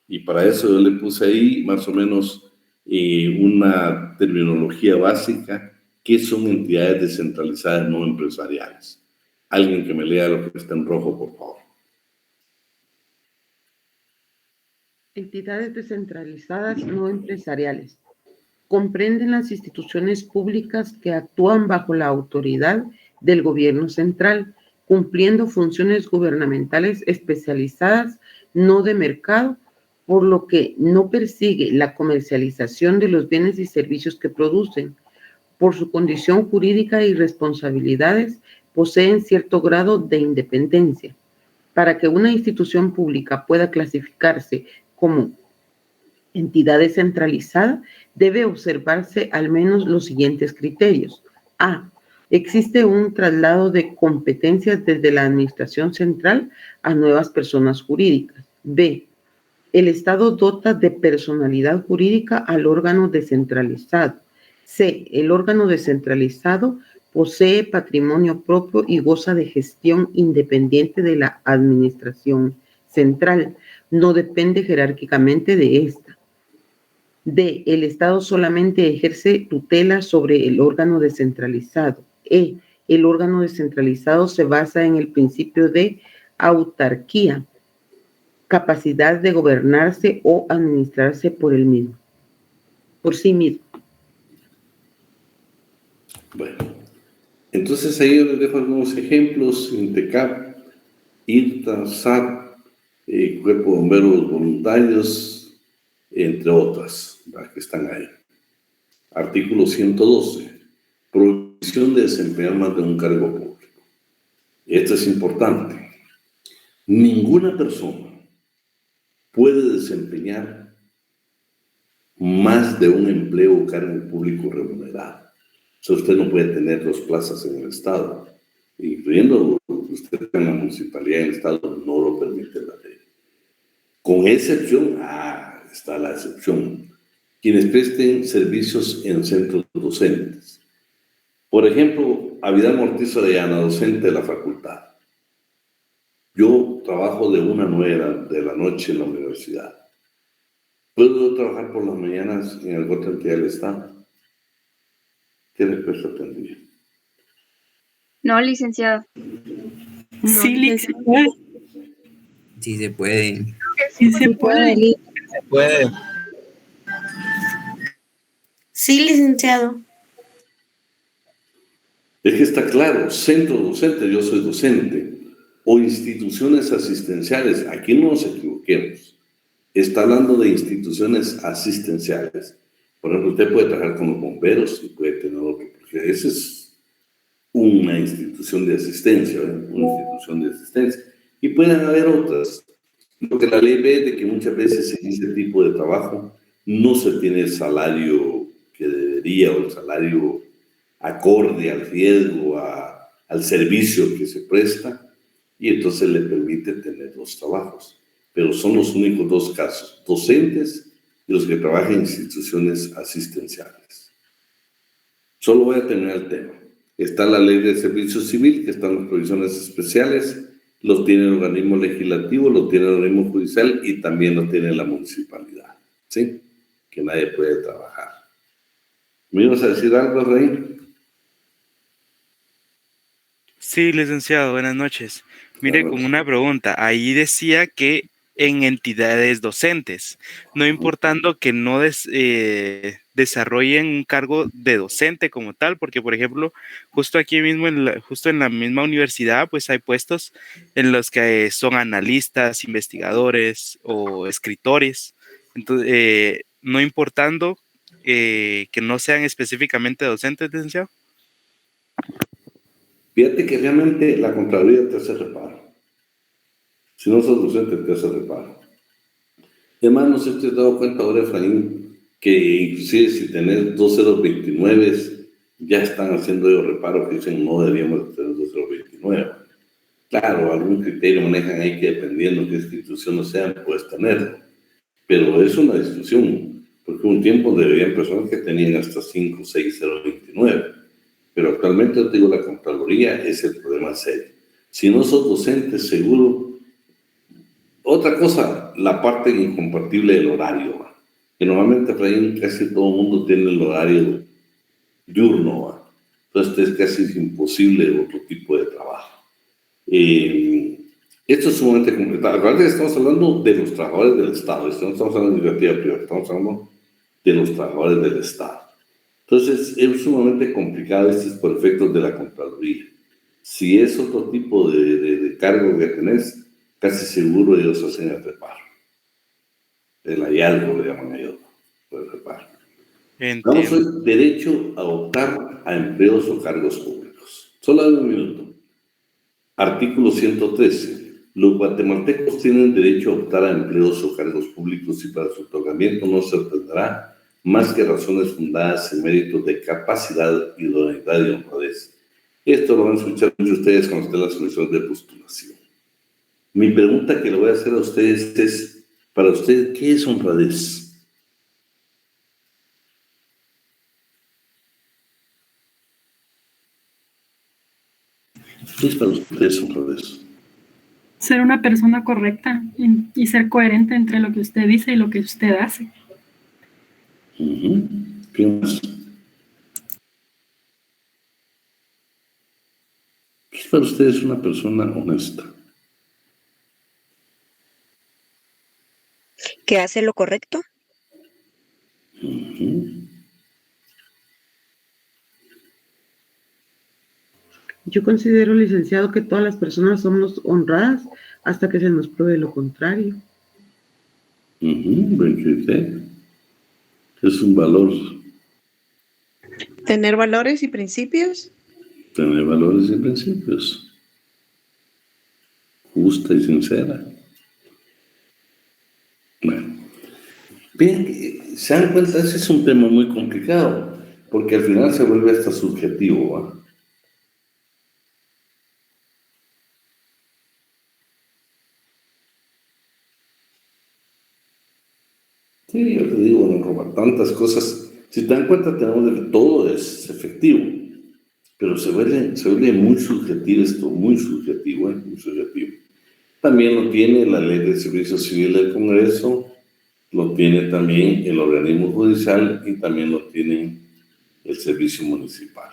Y para eso yo le puse ahí más o menos una terminología básica, que son entidades descentralizadas no empresariales. Alguien que me lea lo que está en rojo, por favor. Entidades descentralizadas no empresariales. Comprenden las instituciones públicas que actúan bajo la autoridad del gobierno central, cumpliendo funciones gubernamentales especializadas, no de mercado, por lo que no persigue la comercialización de los bienes y servicios que producen. Por su condición jurídica y responsabilidades, poseen cierto grado de independencia. Para que una institución pública pueda clasificarse como entidad descentralizada, debe observarse al menos los siguientes criterios. A. Existe un traslado de competencias desde la administración central a nuevas personas jurídicas. B. El Estado dota de personalidad jurídica al órgano descentralizado. C. El órgano descentralizado posee patrimonio propio y goza de gestión independiente de la administración central. No depende jerárquicamente de esta. D. El Estado solamente ejerce tutela sobre el órgano descentralizado. E. El órgano descentralizado se basa en el principio de autarquía, capacidad de gobernarse o administrarse por sí mismo. Bueno, entonces ahí yo les dejo algunos ejemplos: INTECAP, IRTA, SAT, Cuerpo de Bomberos Voluntarios, entre otras, que están ahí. Artículo 112, prohibición de desempeñar más de un cargo público. Esto es importante. Ninguna persona puede desempeñar más de un empleo o cargo público remunerado. O sea, usted no puede tener 2 plazas en el Estado, incluyendo usted en la municipalidad y en el Estado, no lo permite la ley. Con excepción, está la excepción, quienes presten servicios en centros docentes. Por ejemplo, Avidal Ortiz Orellana, docente de la facultad. Yo trabajo de 1 a 9 de la noche en la universidad. ¿Puedo trabajar por las mañanas en alguna otra entidad del Estado? ¿Qué respuesta tendría? No, licenciado. Sí, licenciado. Sí se puede. Sí se puede. Se puede. Sí, licenciado. Es que está claro, centro docente, yo soy docente, o instituciones asistenciales, aquí no nos equivoquemos. Está hablando de instituciones asistenciales. Por ejemplo, usted puede trabajar con los bomberos y puede tener otro, porque esa es una institución de asistencia, ¿verdad? Una institución de asistencia. Y pueden haber otras. Lo que la ley ve es de que muchas veces en ese tipo de trabajo no se tiene el salario que debería o el salario acorde al riesgo, al servicio que se presta, y entonces le permite tener los trabajos. Pero son los únicos dos casos, docentes y los que trabajan en instituciones asistenciales. Solo voy a terminar el tema. Está la ley de servicio civil, que están las provisiones especiales, lo tiene el organismo legislativo, lo tiene el organismo judicial y también lo tiene la municipalidad, ¿sí? Que nadie puede trabajar. ¿Me ibas a decir algo, Rey? Sí, licenciado, buenas noches. Mire, con una pregunta, ahí decía que en entidades docentes, no importando que no desarrollen un cargo de docente como tal, porque por ejemplo, justo aquí mismo, justo en la misma universidad, pues hay puestos en los que son analistas, investigadores o escritores, entonces, no importando que no sean específicamente docentes, licenciado. Fíjate que realmente la Contraloría te hace reparo. Si no sos docente, te hace reparo. Además, no sé si te has dado cuenta ahora, Efraín, que inclusive si tenés 2029, ya están haciendo ellos reparos que dicen no deberíamos tener 2029. Claro, algún criterio manejan ahí que dependiendo de qué instituciones sean, puedes tenerlo. Pero es una discusión, porque un tiempo deberían personas que tenían hasta 5, 6, 029. Pero actualmente, te digo, la Contraloría es el problema serio. Si no sos docente, seguro. Otra cosa, la parte incompatible del horario, ¿va? Que normalmente, Efraín, casi todo el mundo tiene el horario diurno, ¿va? Entonces es casi imposible otro tipo de trabajo. Esto es sumamente complicado. Recuerda que estamos hablando de los trabajadores del Estado, no estamos hablando de iniciativa privada, estamos hablando de los trabajadores del Estado. Entonces, es sumamente complicado, esto es por efectos de la Contraloría. Si es otro tipo de cargo que tenés, casi seguro ellos hacen el reparo. El hallazgo le llaman ellos, el reparo. Vamos al derecho a optar a empleos o cargos públicos. Solo un minuto. Artículo 113. Los guatemaltecos tienen derecho a optar a empleos o cargos públicos y para su otorgamiento no se obtendrá más que razones fundadas en méritos de capacidad, idoneidad y honradez. Esto lo van a escuchar muchos ustedes cuando estén en las comisiones de postulación. Mi pregunta que le voy a hacer a ustedes es, para usted, ¿qué es honradez? ¿Qué es para ustedes honradez? Ser una persona correcta y ser coherente entre lo que usted dice y lo que usted hace. ¿Qué más? ¿Qué es para ustedes una persona honesta? ¿Que hace lo correcto? Yo considero, licenciado, que todas las personas somos honradas hasta que se nos pruebe lo contrario. Buen criterio. Es un valor. ¿Tener valores y principios? Tener valores y principios. Justa y sincera. Bueno. Bien, se dan cuenta, ese es un tema muy complicado, porque al final se vuelve hasta subjetivo, ¿va? Sí, yo te digo, nos roban tantas cosas. Si te dan cuenta, tenemos de todo es efectivo, pero se vuelve muy subjetivo esto, muy subjetivo, muy subjetivo. También lo tiene la Ley de Servicio Civil del Congreso, lo tiene también el organismo judicial y también lo tienen el servicio municipal.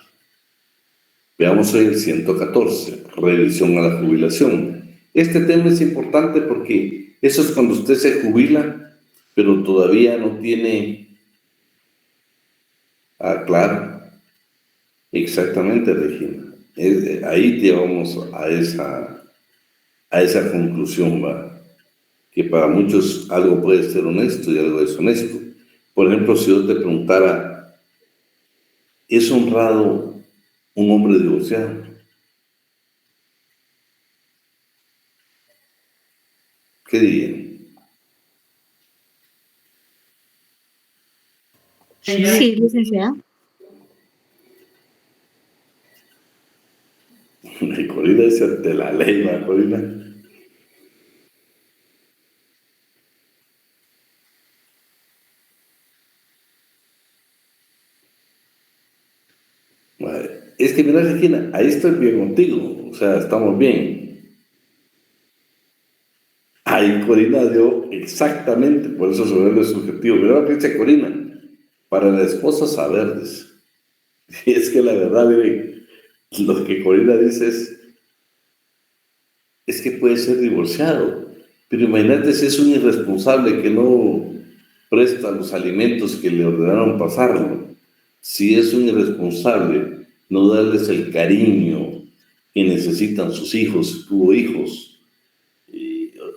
Veamos hoy el 114, revisión a la jubilación. Este tema es importante porque eso es cuando usted se jubila, pero todavía no tiene... Ah, claro. Exactamente, Regina. Ahí llevamos a esa conclusión, ¿va? Que para muchos algo puede ser honesto y algo deshonesto. Por ejemplo, si yo te preguntara, ¿es honrado un hombre divorciado? ¿Qué dirían? Sí, licenciada. Corina dice ante la ley, ¿va, Corina? Es que mira, Regina, ahí estoy bien contigo, o sea, estamos bien. Ahí Corina dio exactamente, por eso se vuelve subjetivo. Mira lo que dice Corina, para la esposa saber, dice. Y es que la verdad, miren, lo que Corina dice es que puede ser divorciado, pero imagínate si es un irresponsable que no presta los alimentos que le ordenaron pasarlo, si es un irresponsable no darles el cariño que necesitan sus hijos, tuvo hijos,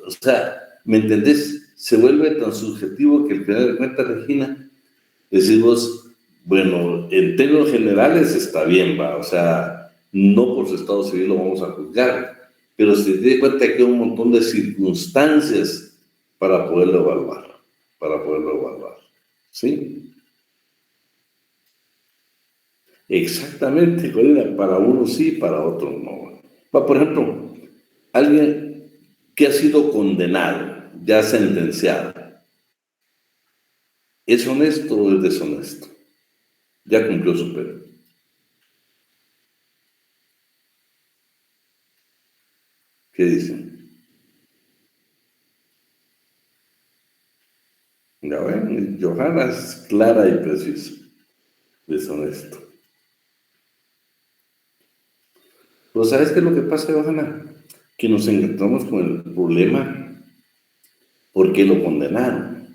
o sea, ¿me entendés? Se vuelve tan subjetivo que al final de cuentas, Regina, decimos, bueno, en términos generales está bien, va, o sea, no por su estado civil lo vamos a juzgar, pero se tiene cuenta que hay un montón de circunstancias para poderlo evaluar, ¿sí? Exactamente, Corina, para uno sí, para otro no. Va, por ejemplo, alguien que ha sido condenado, ya sentenciado, ¿es honesto o es deshonesto? Ya cumplió su pena. ¿Qué dicen? Ya ven, Johanna es clara y precisa. Deshonesto. Pero ¿sabes qué es lo que pasa, Johanna? Que nos encontramos con el problema. ¿Por qué lo condenaron?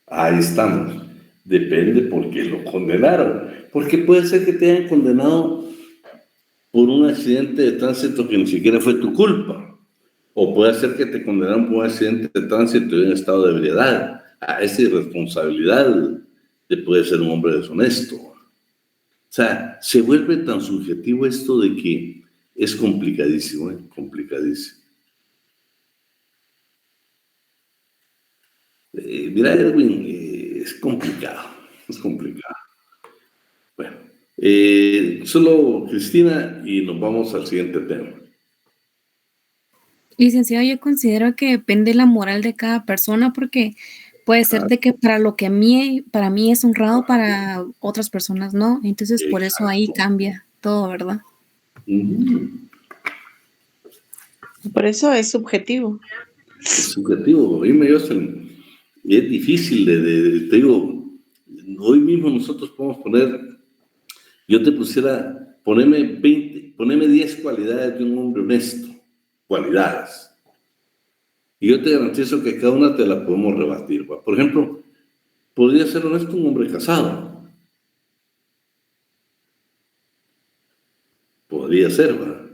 Ahí estamos. Depende por qué lo condenaron. Porque puede ser que te hayan condenado por un accidente de tránsito que ni siquiera fue tu culpa. O puede ser que te condenaron por un accidente de tránsito en estado de ebriedad. A esa irresponsabilidad de poder ser un hombre deshonesto. O sea, se vuelve tan subjetivo esto de que es complicadísimo, complicadísimo. Mira, Edwin, es complicado. Bueno, solo Cristina y nos vamos al siguiente tema. Licenciado, yo considero que depende la moral de cada persona porque puede ser de que para mí es honrado, para otras personas no. Entonces, por eso ahí cambia todo, ¿verdad? Por eso es subjetivo. Es subjetivo. Es difícil te digo, hoy mismo nosotros podemos poner, yo te pusiera, poneme 10 cualidades de un hombre honesto, cualidades. Y yo te garantizo que cada una te la podemos rebatir. ¿Va? Por ejemplo, podría ser honesto un hombre casado. Podría ser, ¿verdad?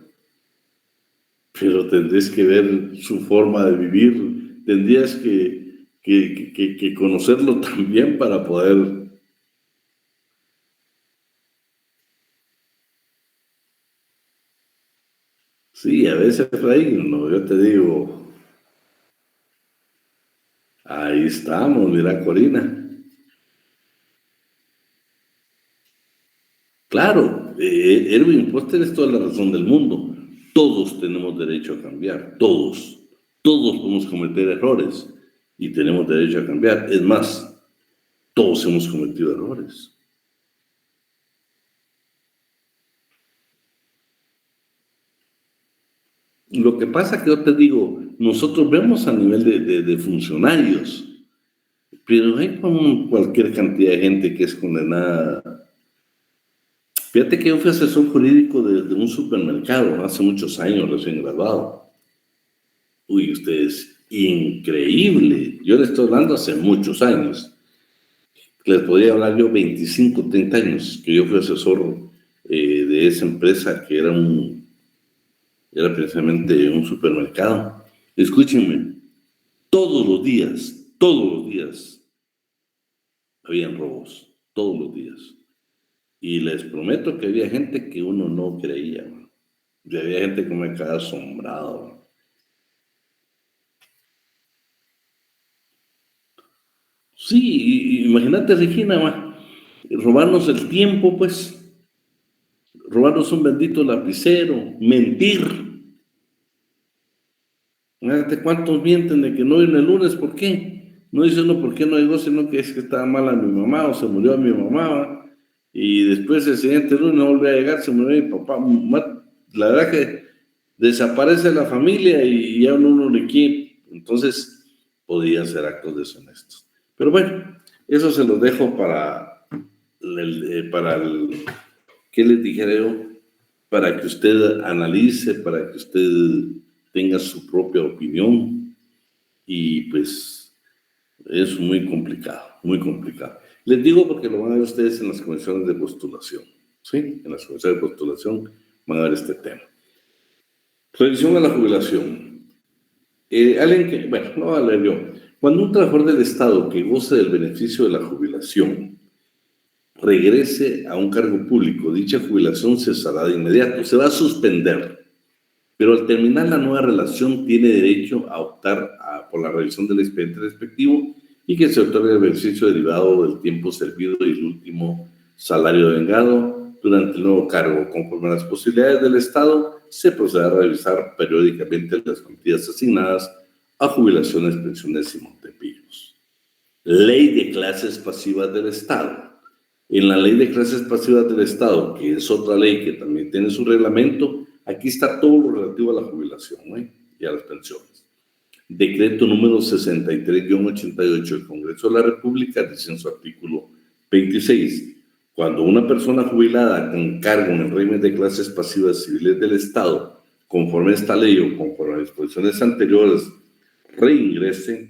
Pero tendrías que ver su forma de vivir, tendrías que conocerlo también para poder... Sí, a veces reírnos, yo te digo, ahí estamos, mira, Corina. Claro, Erwin, vos tenés toda la razón del mundo. Todos tenemos derecho a cambiar, todos podemos cometer errores y tenemos derecho a cambiar. Es más, todos hemos cometido errores. Lo que pasa que yo te digo, nosotros vemos a nivel de funcionarios, pero hay como cualquier cantidad de gente que es condenada Fíjate que yo fui asesor jurídico de un supermercado hace muchos años, recién graduado. Uy, ustedes, increíble. Yo les estoy hablando hace muchos años. Les podría hablar yo 25, 30 años, que yo fui asesor de esa empresa que era precisamente un supermercado. Escúchenme, todos los días, habían robos, todos los días. Y les prometo que había gente que uno no creía, man. Y había gente que me quedaba asombrado, man. Sí, imagínate, Regina, man, robarnos el tiempo, pues, robarnos un bendito lapicero, mentir. Fíjate cuántos mienten de que no viene el lunes, ¿por qué? No dice uno por qué no llegó, sino que es que estaba mala mi mamá o se murió mi mamá, ¿va? Y después el siguiente lunes no volvió a llegar, se murió mi papá. La verdad que desaparece la familia y ya uno no le quiere. Entonces, podían ser actos deshonestos. Pero bueno, eso se los dejo para ¿qué les dijera yo? Para que usted analice, para que usted tenga su propia opinión. Y pues, es muy complicado, muy complicado. Les digo porque lo van a ver ustedes en las comisiones de postulación, ¿sí? En las comisiones de postulación van a ver este tema. Revisión a la jubilación. Alguien que, bueno, no voy a leer yo. Cuando un trabajador del Estado que goce del beneficio de la jubilación regrese a un cargo público, dicha jubilación cesará de inmediato, se va a suspender. Pero al terminar la nueva relación tiene derecho a optar por la revisión del expediente respectivo y que se otorgue el beneficio derivado del tiempo servido y el último salario devengado durante el nuevo cargo. Conforme a las posibilidades del Estado, se procederá a revisar periódicamente las cuantías asignadas a jubilaciones, pensiones y montepillos. Ley de clases pasivas del Estado. En la Ley de clases pasivas del Estado, que es otra ley que también tiene su reglamento, aquí está todo lo relativo a la jubilación, ¿eh? Y a las pensiones. Decreto número 63-88 del Congreso de la República dice en su artículo 26, cuando una persona jubilada con cargo en el régimen de clases pasivas civiles del Estado, conforme a esta ley o conforme a disposiciones anteriores, reingrese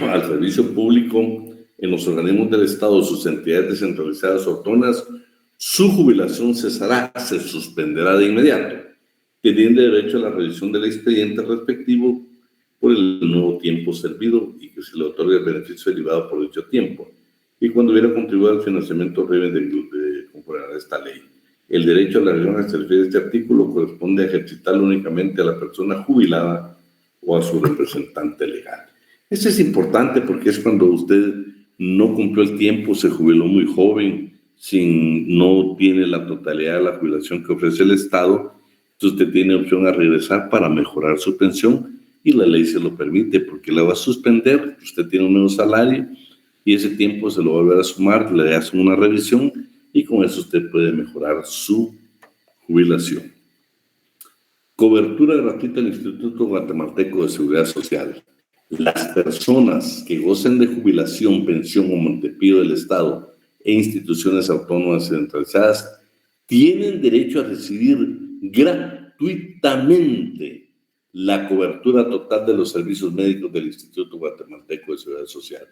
al servicio público en los organismos del Estado, sus entidades descentralizadas o autónomas, su jubilación cesará, se suspenderá de inmediato, teniendo derecho a la revisión del expediente respectivo por el nuevo tiempo servido y que se le otorgue el beneficio derivado por dicho tiempo, y cuando hubiera contribuido al financiamiento de conforme a esta ley. El derecho a la revisión que se refiere a este artículo corresponde a ejercitarlo únicamente a la persona jubilada o a su representante legal. Esto es importante porque es cuando usted no cumplió el tiempo, se jubiló muy joven, no tiene la totalidad de la jubilación que ofrece el Estado, entonces usted tiene opción a regresar para mejorar su pensión y la ley se lo permite porque la va a suspender, usted tiene un nuevo salario y ese tiempo se lo va a volver a sumar, le hacen una revisión y con eso usted puede mejorar su jubilación. Cobertura gratuita del Instituto Guatemalteco de Seguridad Social. Las personas que gocen de jubilación, pensión o montepío del Estado e instituciones autónomas centralizadas tienen derecho a recibir gratuitamente la cobertura total de los servicios médicos del Instituto Guatemalteco de Seguridad Social.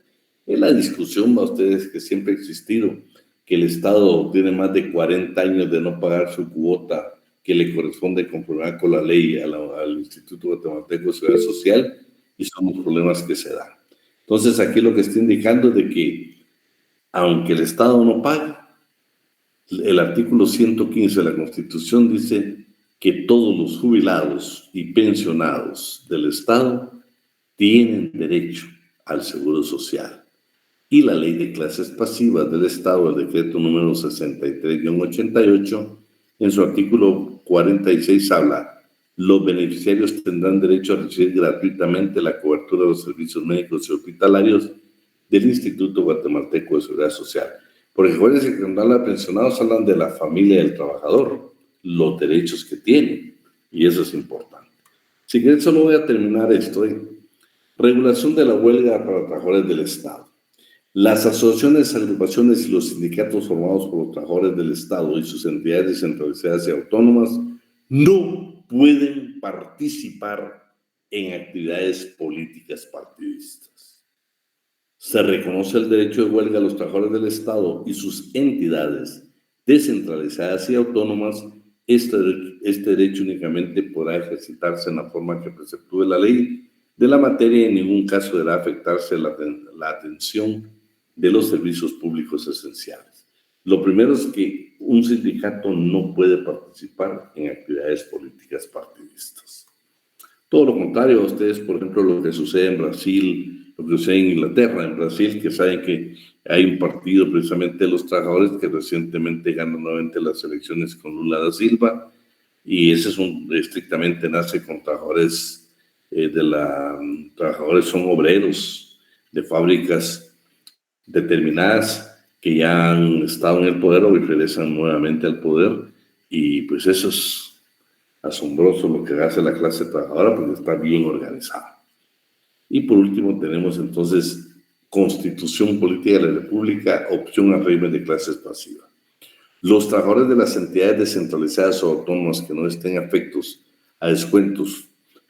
Es la discusión, a ustedes, que siempre ha existido, que el Estado tiene más de 40 años de no pagar su cuota que le corresponde conforme con la ley al Instituto Guatemalteco de Seguridad Social, y son los problemas que se dan. Entonces, aquí lo que está indicando es de que, aunque el Estado no paga, el artículo 115 de la Constitución dice que todos los jubilados y pensionados del Estado tienen derecho al seguro social. Y la Ley de Clases Pasivas del Estado, el decreto número 63-88, en su artículo 46 habla: los beneficiarios tendrán derecho a recibir gratuitamente la cobertura de los servicios médicos y hospitalarios del Instituto Guatemalteco de Seguridad Social. Porque acuérdense que cuando hablan de pensionados hablan de la familia del trabajador, los derechos que tiene, y eso es importante. Si quieren, solo voy a terminar esto. Regulación de la huelga para trabajadores del Estado. Las asociaciones, agrupaciones y los sindicatos formados por los trabajadores del Estado y sus entidades descentralizadas y autónomas no pueden participar en actividades políticas partidistas. Se reconoce el derecho de huelga a los trabajadores del Estado y sus entidades descentralizadas y autónomas. Este derecho únicamente podrá ejercitarse en la forma que preceptúe la ley de la materia y en ningún caso deberá afectarse la atención de los servicios públicos esenciales. Lo primero es que un sindicato no puede participar en actividades políticas partidistas. Todo lo contrario, a ustedes, por ejemplo, lo que sucede en Brasil, lo que sucede en Inglaterra, en Brasil, que saben que hay un partido precisamente de los trabajadores que recientemente ganó nuevamente las elecciones con Lula da Silva, y ese es estrictamente nace con trabajadores trabajadores son obreros de fábricas determinadas que ya han estado en el poder o regresan nuevamente al poder, y pues eso es asombroso lo que hace la clase trabajadora porque está bien organizada. Y por último tenemos entonces Constitución Política de la República, opción al régimen de clases pasivas. Los trabajadores de las entidades descentralizadas o autónomas que no estén afectos a descuentos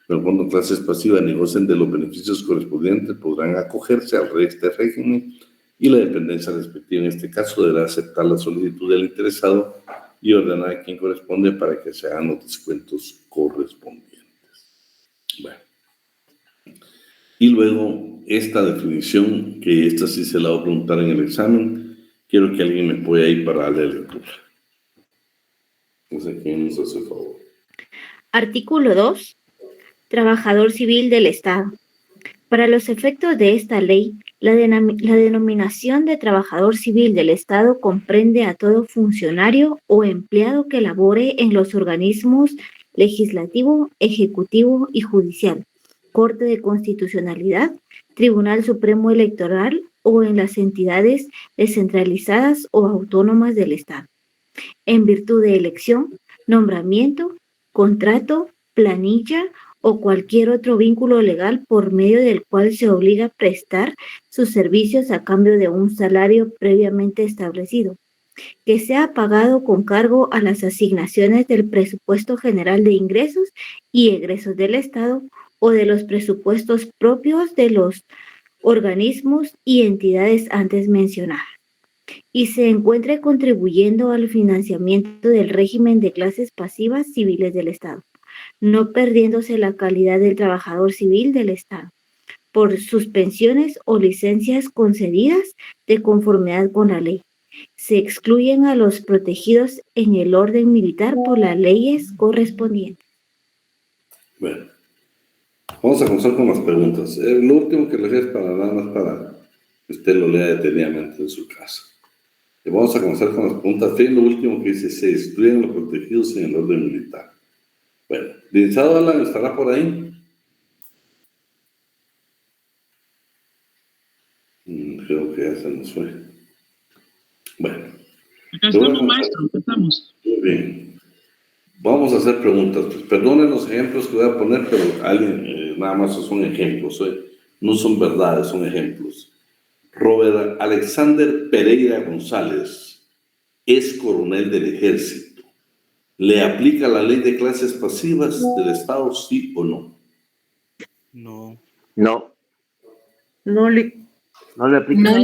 del Fondo de Clases Pasivas ni gocen de los beneficios correspondientes podrán acogerse al este régimen, y la dependencia respectiva en este caso deberá aceptar la solicitud del interesado y ordenar a quien corresponde para que se hagan los descuentos correspondientes. Bueno. Y luego esta definición, que esta sí se la voy a preguntar en el examen, quiero que alguien me apoye ahí para darle lectura. No sé quién nos hace favor. Artículo 2. Trabajador civil del Estado. Para los efectos de esta ley, la denominación de trabajador civil del Estado comprende a todo funcionario o empleado que labore en los organismos legislativo, ejecutivo y judicial, Corte de Constitucionalidad, Tribunal Supremo Electoral o en las entidades descentralizadas o autónomas del Estado, en virtud de elección, nombramiento, contrato, planilla o cualquier otro vínculo legal por medio del cual se obliga a prestar sus servicios a cambio de un salario previamente establecido, que sea pagado con cargo a las asignaciones del Presupuesto General de Ingresos y Egresos del Estado o de los presupuestos propios de los organismos y entidades antes mencionadas, y se encuentre contribuyendo al financiamiento del régimen de clases pasivas civiles del Estado, no perdiéndose la calidad del trabajador civil del Estado, por suspensiones o licencias concedidas de conformidad con la ley. Se excluyen a los protegidos en el orden militar por las leyes correspondientes. Bueno, vamos a comenzar con las preguntas. Lo último que les es para nada más para que usted lo lea detenidamente en su casa. Vamos a comenzar con las preguntas. Fíjense lo último que dice: se excluyen los protegidos en el orden militar. Bueno, licenciado Alan, ¿estará por ahí? Creo que ya se nos fue. Bueno. Acá estamos, maestro, acá estamos. Muy bien. Vamos a hacer preguntas. Pues, perdonen los ejemplos que voy a poner, pero alguien, nada más son ejemplos. No son verdades, son ejemplos. Robert Alexander Pereira González es coronel del Ejército. ¿Le aplica la ley de clases pasivas del Estado, sí o no? No. No. No le aplica.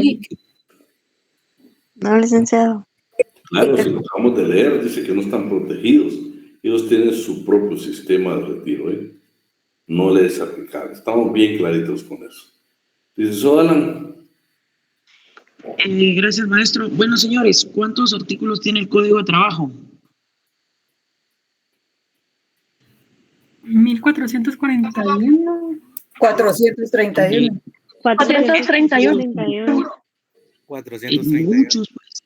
No, licenciado. Claro, si lo acabamos de leer, dice que no están protegidos. Ellos tienen su propio sistema de retiro, ¿eh? No le es aplicable. Estamos bien claritos con eso. Dice, Alan. Gracias, maestro. Bueno, señores, ¿cuántos artículos tiene el Código de Trabajo? 1441. 431. 431. 431. Muchos, pues.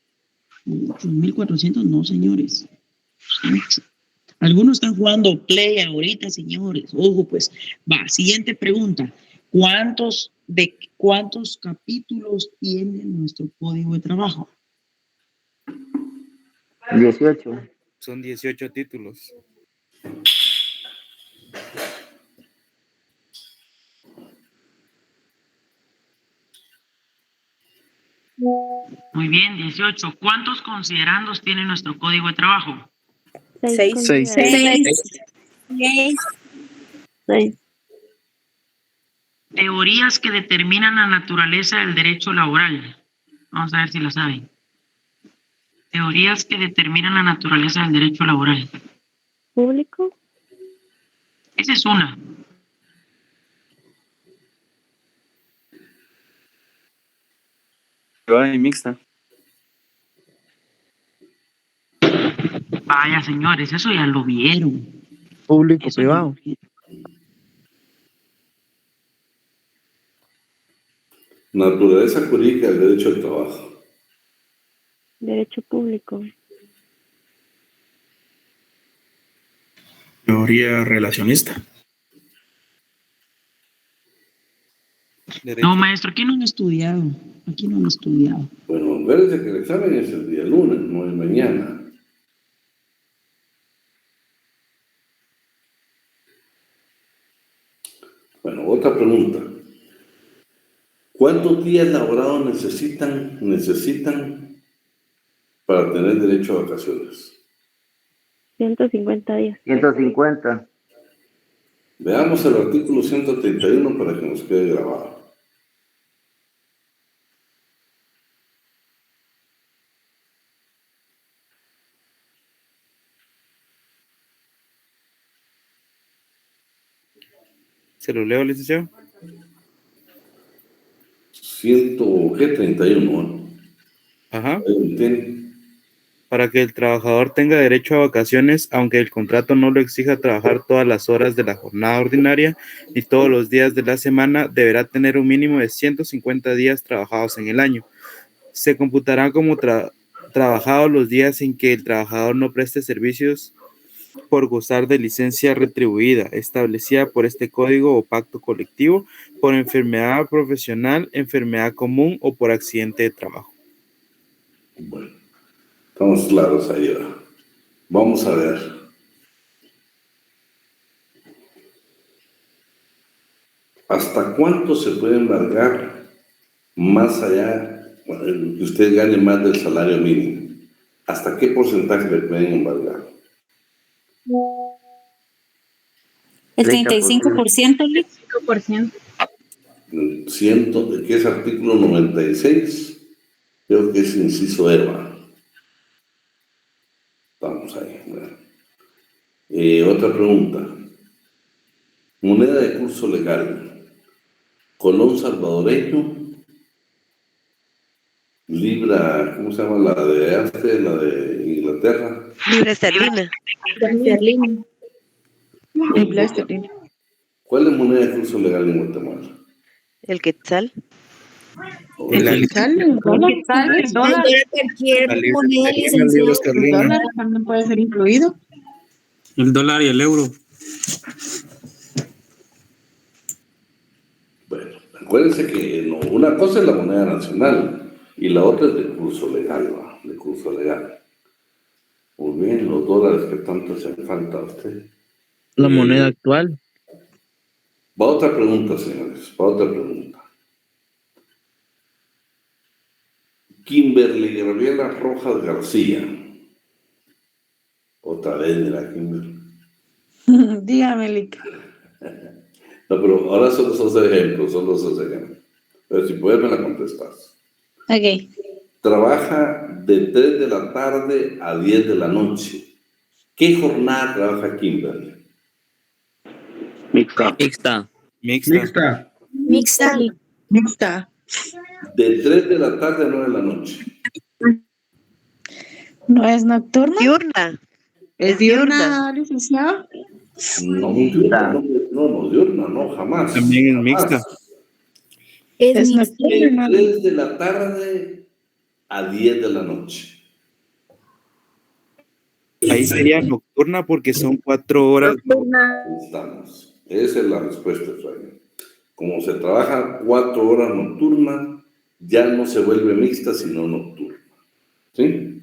Muchos. 1400, no, señores. Mucho. Algunos están jugando Play ahorita, señores. Ojo, pues. Va, siguiente pregunta. ¿Cuántos capítulos tiene nuestro Código de Trabajo? 18. Son 18 títulos. Muy bien, 18. ¿Cuántos considerandos tiene nuestro código de trabajo? 6. 6. 6. Teorías que determinan la naturaleza del derecho laboral. Vamos a ver si lo saben. Teorías que determinan la naturaleza del derecho laboral. Público. Esa es una. Privada y mixta. Vaya, señores, eso ya lo vieron. Público, Eso ya lo privado. vieron. Naturaleza jurídica del derecho al trabajo. Derecho público. Teoría relacionista. No, maestro, aquí no han estudiado. Aquí no han estudiado. Bueno, acuérdense que el examen es el día lunes, no es mañana. Bueno, otra pregunta. ¿Cuántos días laborados necesitan para tener derecho a vacaciones? 150 días. 150. Veamos el artículo 131 para que nos quede grabado. ¿Se lo leo, licenciado? 131. Ajá. ¿Entienden? Para que el trabajador tenga derecho a vacaciones, aunque el contrato no lo exija trabajar todas las horas de la jornada ordinaria y todos los días de la semana, deberá tener un mínimo de 150 días trabajados en el año. Se computarán como trabajados los días en que el trabajador no preste servicios por gozar de licencia retribuida, establecida por este código o pacto colectivo, por enfermedad profesional, enfermedad común o por accidente de trabajo. Bueno, estamos claros ahí ahora. Vamos a ver. ¿Hasta cuánto se puede embargar más allá, bueno, que usted gane más del salario mínimo? ¿Hasta qué porcentaje le pueden embargar? El 35%. 5%. ¿Qué es artículo 96? Creo que es inciso EVA. Estamos ahí. Bueno. Otra pregunta. Moneda de curso legal. Colón salvadoreño. Libra, ¿cómo se llama? La de Inglaterra. Libra esterlina. Libra esterlina. ¿Cuál es moneda de curso legal en Guatemala? El quetzal. ¿El quetzal? ¿El dólar? El dólar. Cualquier moneda, licenciado. ¿El dólar también puede ser incluido? El dólar y el euro. Bueno, acuérdense que no, una cosa es la moneda nacional y la otra es de curso legal, ¿va? De curso legal. Muy bien, los dólares que tanto hacen falta a usted. La moneda actual. Va otra pregunta, señores, va otra pregunta. Kimberly Gabriela Rojas García. Otra vez de la Kimberly. Dígame, Lica. No, pero ahora son los dos ejemplos, Pero si puedes me la contestas. Ok. Trabaja de 3 de la tarde a 10 de la noche. ¿Qué jornada trabaja Kimberly? Mixta. Mixta. De 3 de la tarde a 9 de la noche. ¿No es nocturna? Diurna. ¿Es diurna, licenciado? No, diurna, no, jamás. También es mixta. Es nocturna. De 3 de la tarde a 10 de la noche. Ahí sería nocturna porque son 4 horas. Estamos. Esa es la respuesta, Efraín. Como se trabaja 4 horas nocturnas, ya no se vuelve mixta, sino nocturna. ¿Sí?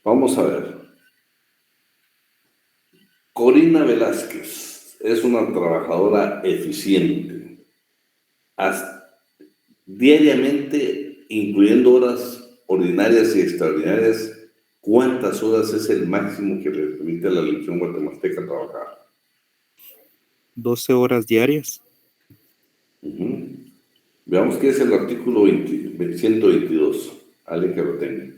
Vamos a ver. Corina Velázquez es una trabajadora eficiente. Diariamente incluyendo horas ordinarias y extraordinarias, ¿cuántas horas es el máximo que le permite a la legislación guatemalteca trabajar? 12 horas diarias. Veamos qué es el artículo 122. Alguien que lo tenga.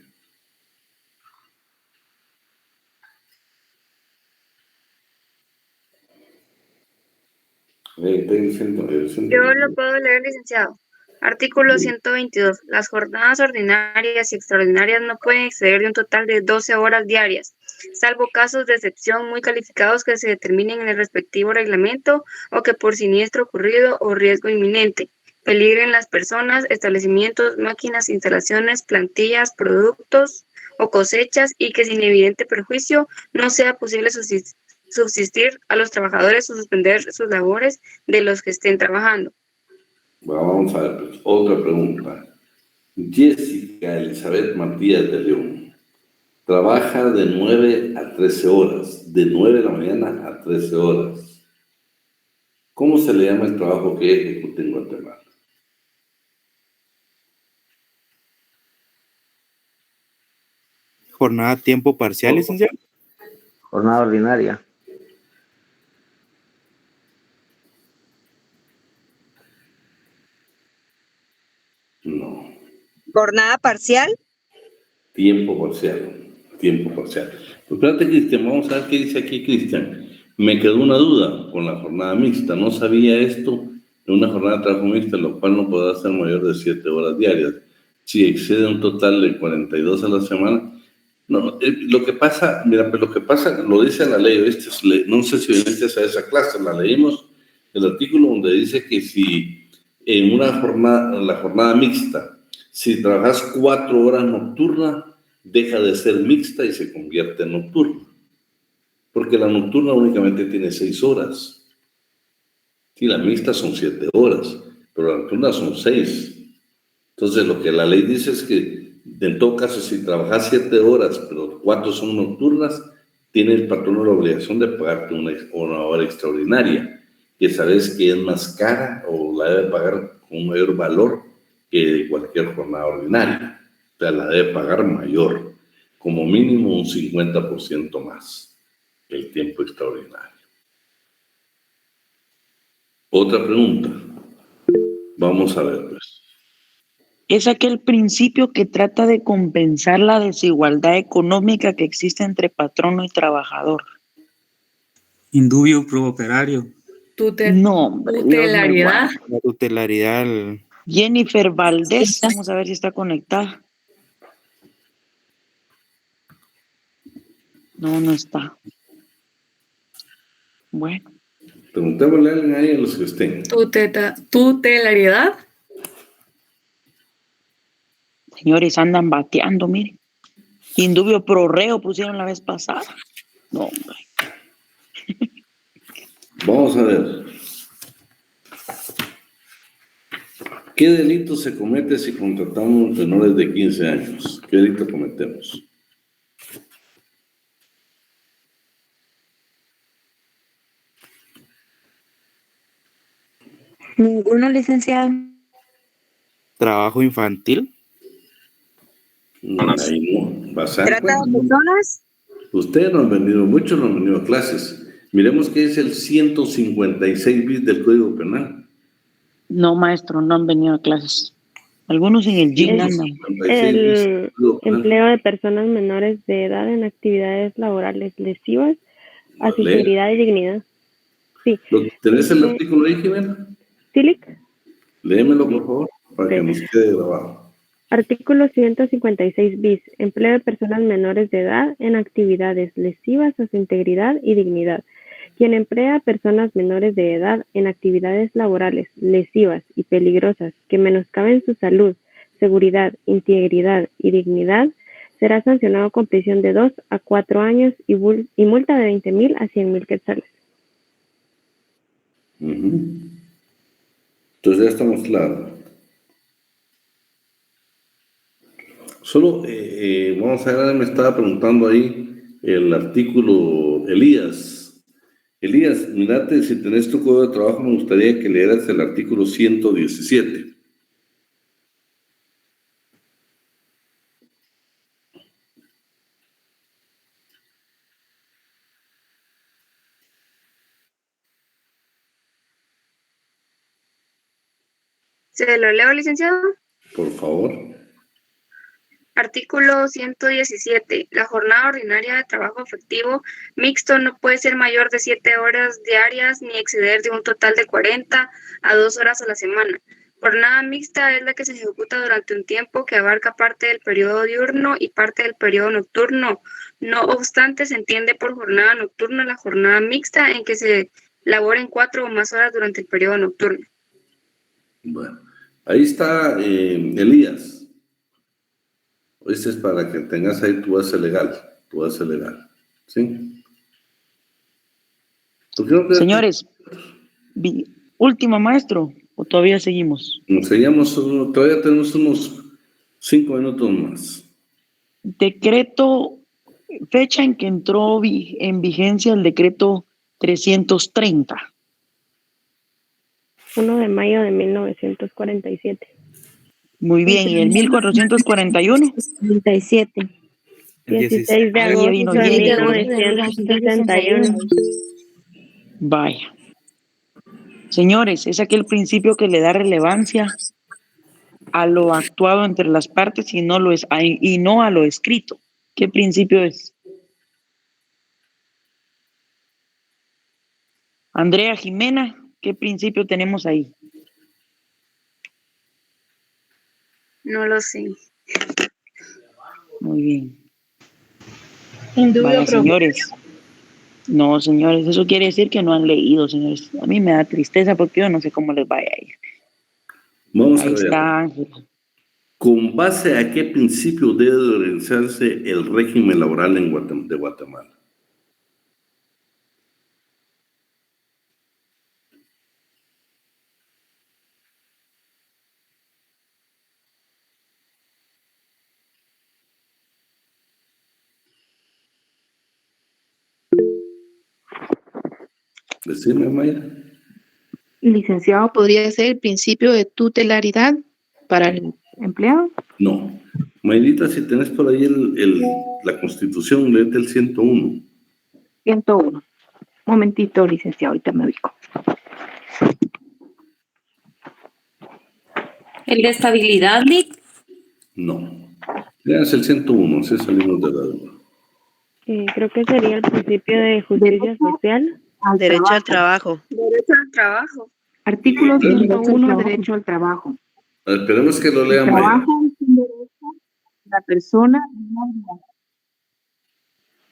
Yo lo puedo leer, licenciado. Artículo 122. Las jornadas ordinarias y extraordinarias no pueden exceder de un total de 12 horas diarias, salvo casos de excepción muy calificados que se determinen en el respectivo reglamento o que por siniestro ocurrido o riesgo inminente peligren las personas, establecimientos, máquinas, instalaciones, plantillas, productos o cosechas y que sin evidente perjuicio no sea posible subsistir a los trabajadores o suspender sus labores de los que estén trabajando. Vamos a ver, pues, otra pregunta. Jessica Elizabeth Matías de León trabaja de 9 a 13 horas, de 9 de la mañana a 13 horas. ¿Cómo se le llama el trabajo que ejecuta en Guatemala? Jornada a tiempo parcial, licenciado. Jornada ordinaria. No. ¿Jornada parcial? Tiempo parcial. Tiempo parcial. Pues espérate, Cristian, vamos a ver qué dice aquí Cristian. Me quedó una duda con la jornada mixta. No sabía esto de una jornada de trabajo mixta, lo cual no podrá ser mayor de 7 horas diarias. Si excede un total de 42 a la semana. No, lo que pasa, mira, pero lo que pasa, lo dice la ley, no sé si viniste a esa clase, la leímos, el artículo donde dice que si en una jornada, en la jornada mixta, si trabajas 4 horas nocturna, deja de ser mixta y se convierte en nocturna. Porque la nocturna únicamente tiene 6 horas. Sí, la mixta son 7 horas, pero la nocturna son 6. Entonces, lo que la ley dice es que, en todo caso, si trabajas 7 horas, pero 4 son nocturnas, tiene el patrón la obligación de pagarte una hora extraordinaria, que sabes que es más cara o la debe pagar con un mayor valor que cualquier jornada ordinaria. O sea, la debe pagar mayor, como mínimo un 50% más que el tiempo extraordinario. Otra pregunta. Vamos a ver, pues. Es aquel principio que trata de compensar la desigualdad económica que existe entre patrono y trabajador. Indubio pro operario. No, hombre, Tutelaridad. La tutelaridad. Jennifer Valdés, vamos a ver si está conectada. No, no está. Bueno. Preguntémosle a alguien ahí a los que estén. Tutelaridad. Señores, andan bateando, miren. Indubio pro reo pusieron la vez pasada. No, hombre. Vamos a ver. ¿Qué delito se comete si contratamos menores de 15 años? ¿Qué delito cometemos? Ninguno, licenciado. Trabajo infantil. No, ahí no. ¿Trata de personas? Ustedes no han venido, muchos no han venido a clases. Miremos qué es el 156 bis del Código Penal. No, maestro, no han venido a clases. Algunos en el gym andan. El empleo de personas menores de edad en actividades laborales lesivas a su integridad y dignidad. Sí. ¿Tenés el artículo ahí, Jimena? ¿Silic? Léemelo, por favor, para que nos quede grabado. Artículo 156 bis. Empleo de personas menores de edad en actividades lesivas a su integridad y dignidad. Quien emplea a personas menores de edad en actividades laborales lesivas y peligrosas que menoscaben su salud, seguridad, integridad y dignidad, será sancionado con prisión de 2 a 4 años y multa de 20,000 a 100,000 quetzales. Entonces ya estamos claros. Solo, vamos a ver, me estaba preguntando ahí el artículo Elías. Elías, mirate, si tenés tu código de trabajo, me gustaría que leeras el artículo 117. ¿Se lo leo, licenciado? Por favor. Artículo 117. La jornada ordinaria de trabajo efectivo mixto no puede ser mayor de 7 horas diarias ni exceder de un total de 40 a 2 horas a la semana. Jornada mixta es la que se ejecuta durante un tiempo que abarca parte del periodo diurno y parte del periodo nocturno. No obstante, se entiende por jornada nocturna la jornada mixta en que se laboren 4 o más horas durante el periodo nocturno. Bueno, ahí está Elías. Este es para que tengas ahí tu base legal, ¿sí? Señores, última, maestro, ¿o todavía seguimos? Todavía tenemos unos 5 minutos más. Decreto, fecha en que entró en vigencia el decreto 330. 1 de mayo de 1947. Muy bien, ¿y el 1441? 37. 16 de agosto de 1961. Vaya. Señores, es aquel principio que le da relevancia a lo actuado entre las partes y no a lo escrito. ¿Qué principio es? Andrea Jimena, ¿qué principio tenemos ahí? No lo sé. Muy bien. Indubio señores. No, señores, eso quiere decir que no han leído, señores. A mí me da tristeza porque yo no sé cómo les vaya a ir. Vamos ahí a ver. Está Ángela. ¿Con base a qué principio debe de organizarse el régimen laboral de Guatemala? Decime, Maya. Licenciado, ¿podría ser el principio de tutelaridad para el empleado? No. Mayrita, si tenés por ahí la Constitución, léete el 101. 101. Momentito, licenciado, ahorita me ubico. ¿El de estabilidad, Lic? No. Es el 101, si salimos de la duda. Creo que sería el principio de justicia social. Derecho al trabajo. Derecho al trabajo. Artículo 101, derecho al trabajo. Esperemos que lo El lean. trabajo es un derecho de la persona.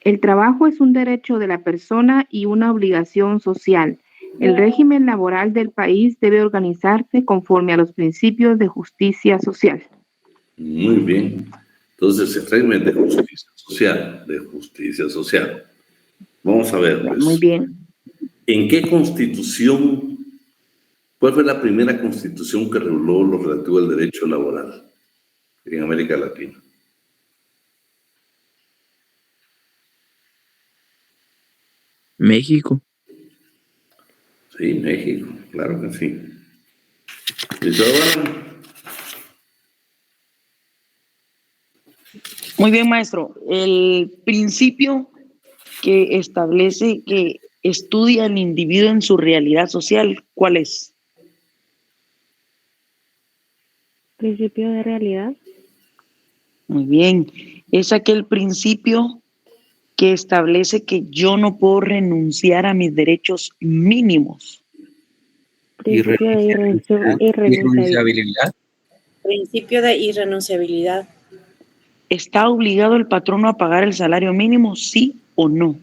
El trabajo es un derecho de la persona y una obligación social. El régimen laboral del país debe organizarse conforme a los principios de justicia social. Muy bien. Entonces, el régimen de justicia social. Vamos a ver. Pues, muy bien. ¿En qué constitución, cuál fue la primera constitución que reguló lo relativo al derecho laboral en América Latina? México. Sí, México, claro que sí. ¿Listo, ahora? Muy bien, maestro. El principio que establece que estudia al individuo en su realidad social, ¿cuál es? Principio de realidad. Muy bien. Es aquel principio que establece que yo no puedo renunciar a mis derechos mínimos. Principio de irrenunciabilidad. Principio de irrenunciabilidad. ¿Está obligado el patrono a pagar el salario mínimo, sí o no?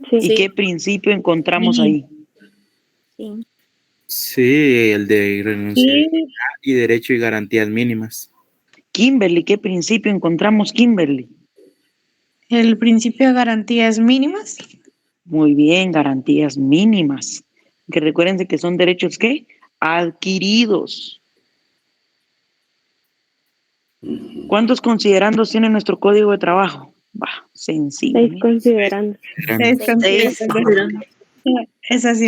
Sí. ¿Y qué principio encontramos ahí? Sí. Sí, el de irrenunciabilidad y derecho y garantías mínimas. Kimberly, ¿qué principio encontramos, Kimberly? El principio de garantías mínimas. Muy bien, garantías mínimas. Que recuérdense que son derechos, ¿qué? Adquiridos. ¿Cuántos considerandos tiene nuestro código de trabajo? Sencillo. 6 considerandos. 6 considerandos. Es así.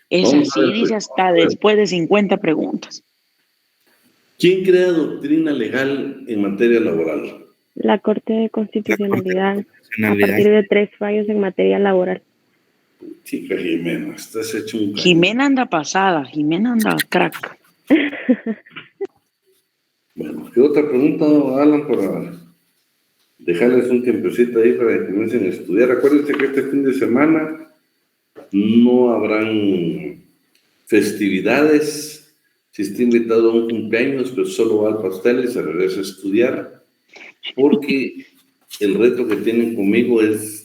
Es así, dice hasta después de 50 preguntas. ¿Quién crea doctrina legal en materia laboral? La Corte de Constitucionalidad, a partir de 3 fallos en materia laboral. Chica Jimena, estás hecho un... Jimena anda pasada, Jimena anda crack. Bueno, ¿qué otra pregunta, Alan, para dejarles un tiempecito ahí para que comiencen a estudiar? Acuérdense que este fin de semana no habrán festividades. Si está invitado a un cumpleaños, pues solo va al pastel y se regresa a estudiar, porque el reto que tienen conmigo es...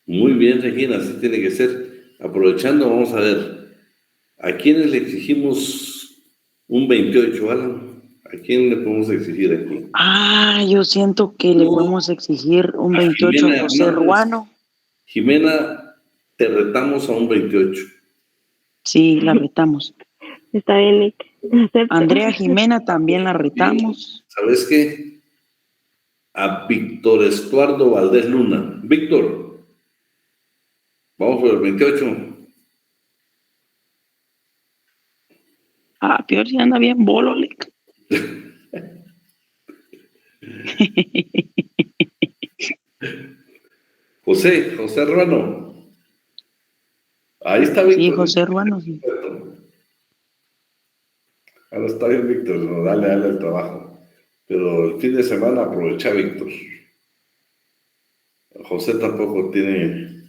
Muy bien, Regina, así tiene que ser. Aprovechando, vamos a ver, ¿a quiénes le exigimos un 28, Alan? ¿A quién le podemos exigir aquí? Yo siento que le podemos exigir un 28 a José Ruano. Jimena, te retamos a un 28. Sí, la retamos. Está bien, Nick. Andrea Jimena también la retamos. ¿Sabes qué? A Víctor Estuardo Valdés Luna. Víctor, vamos por el 28. Peor si anda bien bolo, Lick. José Ruano. Ahí está Víctor. Sí, José Ruano, sí. Ahora está bien, Víctor, no, dale el trabajo. Pero el fin de semana aprovecha, Víctor. José tampoco tiene...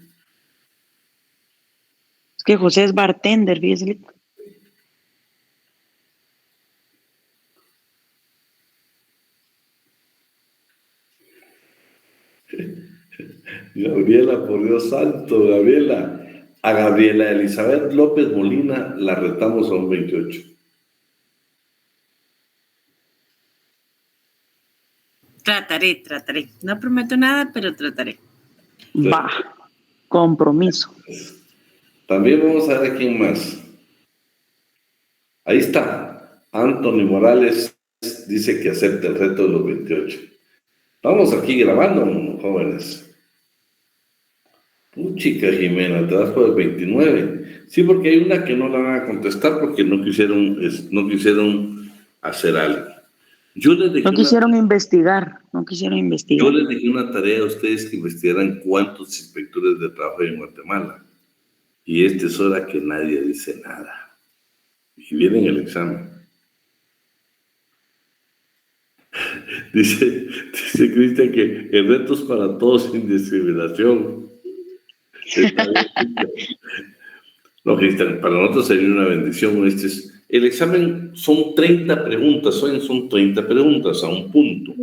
Es que José es bartender, fíjese. Gabriela, por Dios santo, Gabriela. A Gabriela Elizabeth López Molina la retamos a un 28. Trataré. No prometo nada, pero trataré. Va, compromiso. También vamos a ver a quién más. Ahí está. Anthony Morales dice que acepta el reto de los 28. Vamos aquí grabando, jóvenes. Chica Jimena, te das por el 29. Sí, porque hay una que no la van a contestar porque no quisieron hacer algo. No quisieron investigar. Yo les dejé una tarea a ustedes que investigaran cuántos inspectores de trabajo hay en Guatemala. Y es hora que nadie dice nada. Y viene en el examen. Dice Cristian que el reto es para todos sin discriminación. No, Cristian, para nosotros sería una bendición. El examen son 30 preguntas, son 30 preguntas a un punto.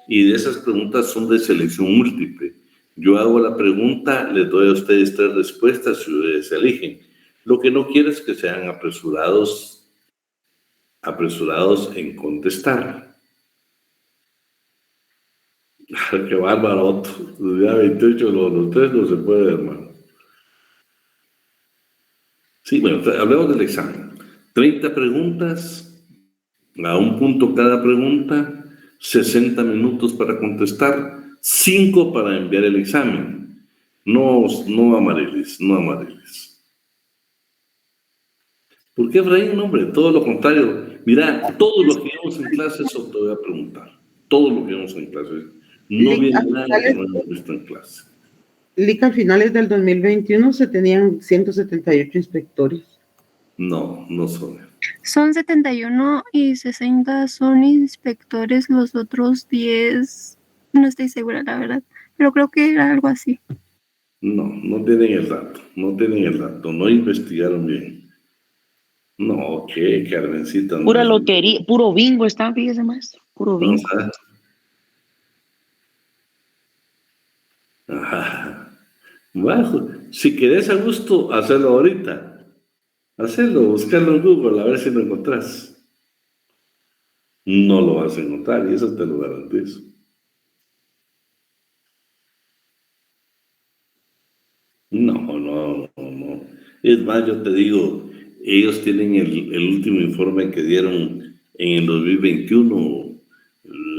Y de esas preguntas son de selección múltiple. Yo hago la pregunta, les doy a ustedes 3 respuestas y ustedes eligen. Lo que no quiero es que sean apresurados en contestar. Qué bárbaro, ya 28 los 3 no se puede, hermano. Sí, bueno, hablemos del examen. 30 preguntas, a un punto cada pregunta, 60 minutos para contestar, 5 para enviar el examen. No amareles. ¿Por qué, Efraín? Hombre, todo lo contrario. Mira, todo lo que vemos en clase, eso te voy a preguntar. Todo lo que vemos en clase. No viene nada que no hemos visto en clase. Lic, a finales del 2021 se tenían 178 inspectores. No son. Son 71 y 60 son inspectores, los otros 10, no estoy segura la verdad, pero creo que era algo así. No tienen el dato, no investigaron bien. No, ¿qué, Carmencita? Pura lotería, puro bingo está, fíjese, maestro, puro bingo. Bajo. Si querés a gusto, hacerlo ahorita. Buscarlo en Google, a ver si lo encontrás. No lo vas a encontrar, y eso te lo garantizo. No. Es más, yo te digo, ellos tienen el último informe que dieron en el 2021,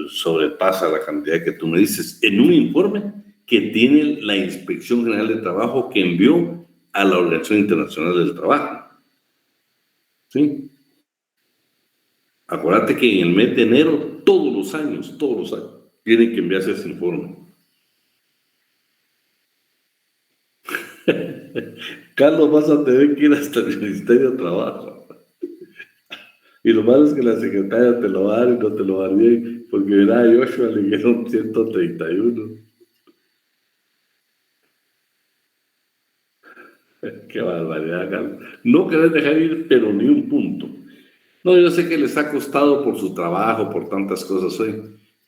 sobrepasa la cantidad que tú me dices, en un informe que tiene la Inspección General de Trabajo que envió a la Organización Internacional del Trabajo. ¿Sí? Acuérdate que en el mes de enero, todos los años, tienen que enviarse ese informe. Carlos, vas a tener que ir hasta el Ministerio de Trabajo. Y lo malo es que la secretaria te lo va a dar y no te lo va a dar bien, porque verá, a Joshua le dieron 131. Qué barbaridad, Carlos. No querés dejar ir, pero ni un punto. No, yo sé que les ha costado por su trabajo, por tantas cosas hoy.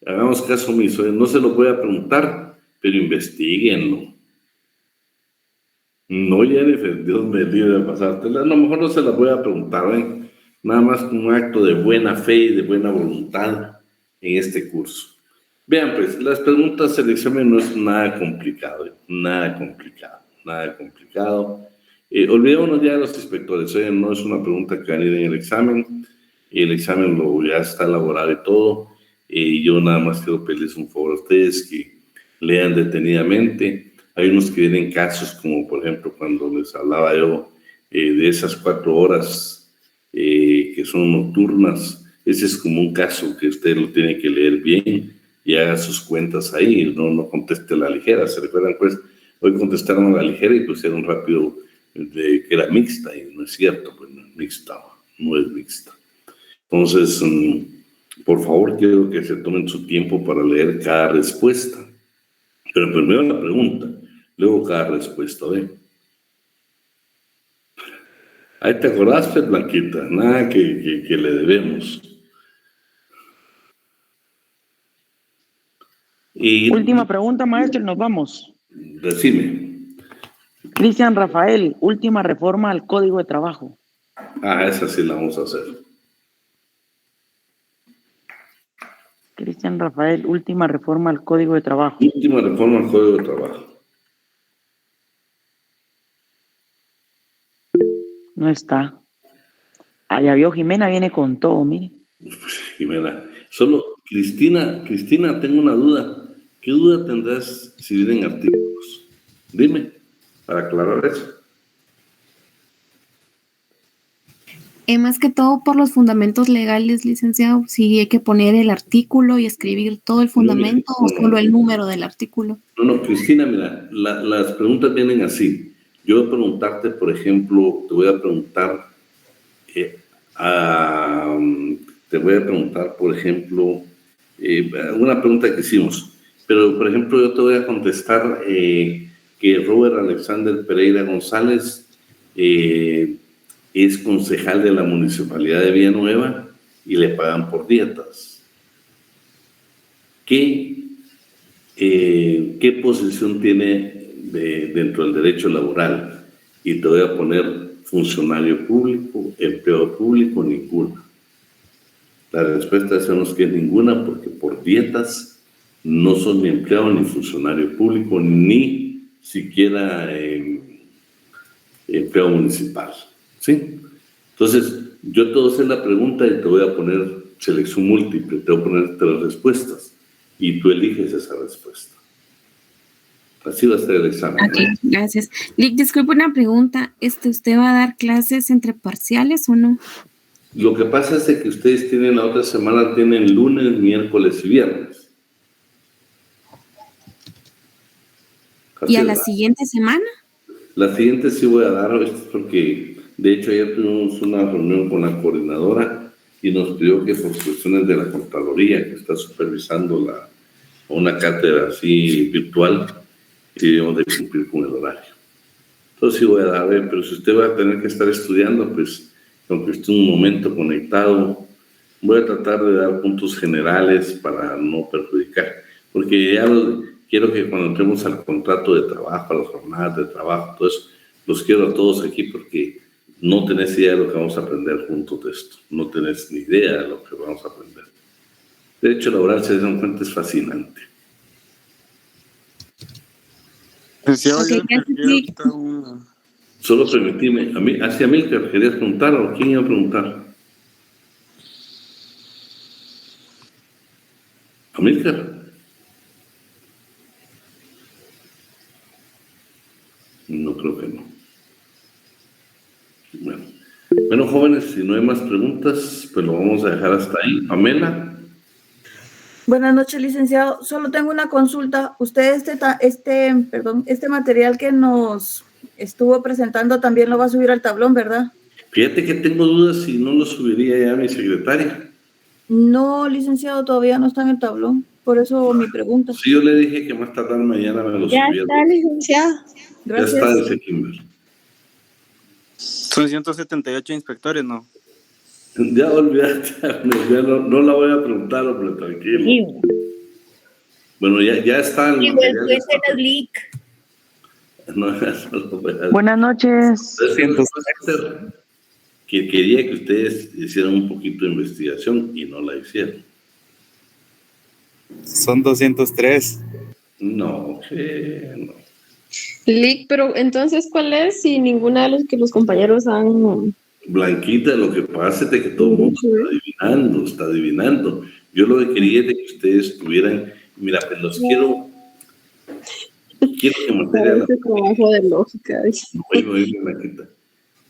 Hagamos caso omiso. No se lo voy a preguntar, pero investiguenlo. No, Jennifer, Dios me libre de pasártela. A lo mejor no se las voy a preguntar, ¿eh? Nada más como un acto de buena fe y de buena voluntad en este curso. Vean, pues, las preguntas del examen no es nada complicado, nada complicado. Olvidémonos ya de los inspectores, no es una pregunta que va a ir en el examen ya está elaborado y todo. Yo nada más quiero pedirles un favor a ustedes que lean detenidamente. Hay unos que vienen casos como, por ejemplo, cuando les hablaba yo de esas 4 horas que son nocturnas. Ese es como un caso que usted lo tiene que leer bien y haga sus cuentas ahí, no conteste a la ligera. ¿Se recuerdan? Pues hoy contestaron a la ligera y pusieron rápido que era mixta, y no es cierto, pues no es mixta, no es mixta. Entonces, por favor, quiero que se tomen su tiempo para leer cada respuesta. Pero primero la pregunta, luego cada respuesta, ¿ve? Ahí te acordaste, Blanquita, nada que le debemos. Y última pregunta, maestro, y nos vamos. Decime. Cristian Rafael, última reforma al Código de Trabajo. Esa sí la vamos a hacer. Cristian Rafael, última reforma al Código de Trabajo. Última reforma al Código de Trabajo. No está. Ya vio, Jimena viene con todo, mire. Jimena, solo Cristina, tengo una duda. ¿Qué duda tendrás si vienen artículos? Dime, para aclarar eso. Más que todo por los fundamentos legales, licenciado, si hay que poner el artículo y escribir todo el fundamento o solo el número del artículo. No, Cristina, mira, las preguntas vienen así. Yo voy a preguntarte, por ejemplo, te voy a preguntar, por ejemplo, una pregunta que hicimos, pero, por ejemplo, yo te voy a contestar que Robert Alexander Pereira González es concejal de la Municipalidad de Villanueva y le pagan por dietas. ¿Qué posición tiene dentro del derecho laboral? Y te voy a poner funcionario público, empleado público, ninguna. La respuesta es que es ninguna, porque por dietas no son ni empleado ni funcionario público, ni siquiera empleado municipal. ¿Sí? Entonces, yo te voy a hacer la pregunta y te voy a poner selección múltiple, te voy a poner 3 respuestas y tú eliges esa respuesta. Así va a ser el examen. Ok, gracias. Lick, disculpe una pregunta. ¿Usted va a dar clases entre parciales o no? Lo que pasa es que ustedes tienen la otra semana, tienen lunes, miércoles y viernes. ¿Y a la siguiente semana? La siguiente sí voy a dar, porque de hecho ayer tuvimos una reunión con la coordinadora y nos pidió que por cuestiones de la Contraloría, que está supervisando una cátedra así virtual, y debemos de cumplir con el horario. Entonces sí voy a dar, pero si usted va a tener que estar estudiando, pues aunque esté un momento conectado, voy a tratar de dar puntos generales para no perjudicar, porque ya quiero que cuando entremos al contrato de trabajo, a las jornadas de trabajo, todo eso, los quiero a todos aquí porque no tenés idea de lo que vamos a aprender juntos de esto, no tenés ni idea de lo que vamos a aprender. Derecho laboral, se dan cuenta, es fascinante. Solo permitime, hacia mí que querías preguntar o quién iba a preguntar. ¿Amílcar? No creo que no. Bueno, jóvenes, si no hay más preguntas, pues lo vamos a dejar hasta ahí. Pamela. Buenas noches, licenciado. Solo tengo una consulta. Usted este material que nos estuvo presentando también lo va a subir al tablón, ¿verdad? Fíjate que tengo dudas si no lo subiría ya mi secretaria. No, licenciado, todavía no está en el tablón. Por eso mi pregunta. Sí, yo le dije que más tardar mañana me lo Ya subía. está, licenciado. Gracias. Ya está, dice Kimber. Son 178 inspectores, ¿no? Ya olvídate, ya no la voy a preguntar, hombre, tranquilo. Sí. Bueno, ya está el Igual material. cuéntenos, Lick. No, eso lo voy a- Buenas noches. Que quería que ustedes hicieran un poquito de investigación y no la hicieron. Son 203. No, que no. Lick, pero entonces, ¿cuál es si ninguna de los que los compañeros han... Blanquita, lo que pasa es de que todo el mundo está adivinando. Yo lo que quería es de que ustedes tuvieran, mira, pues los quiero que material. Ese trabajo de lógica. Oye, Blanquita.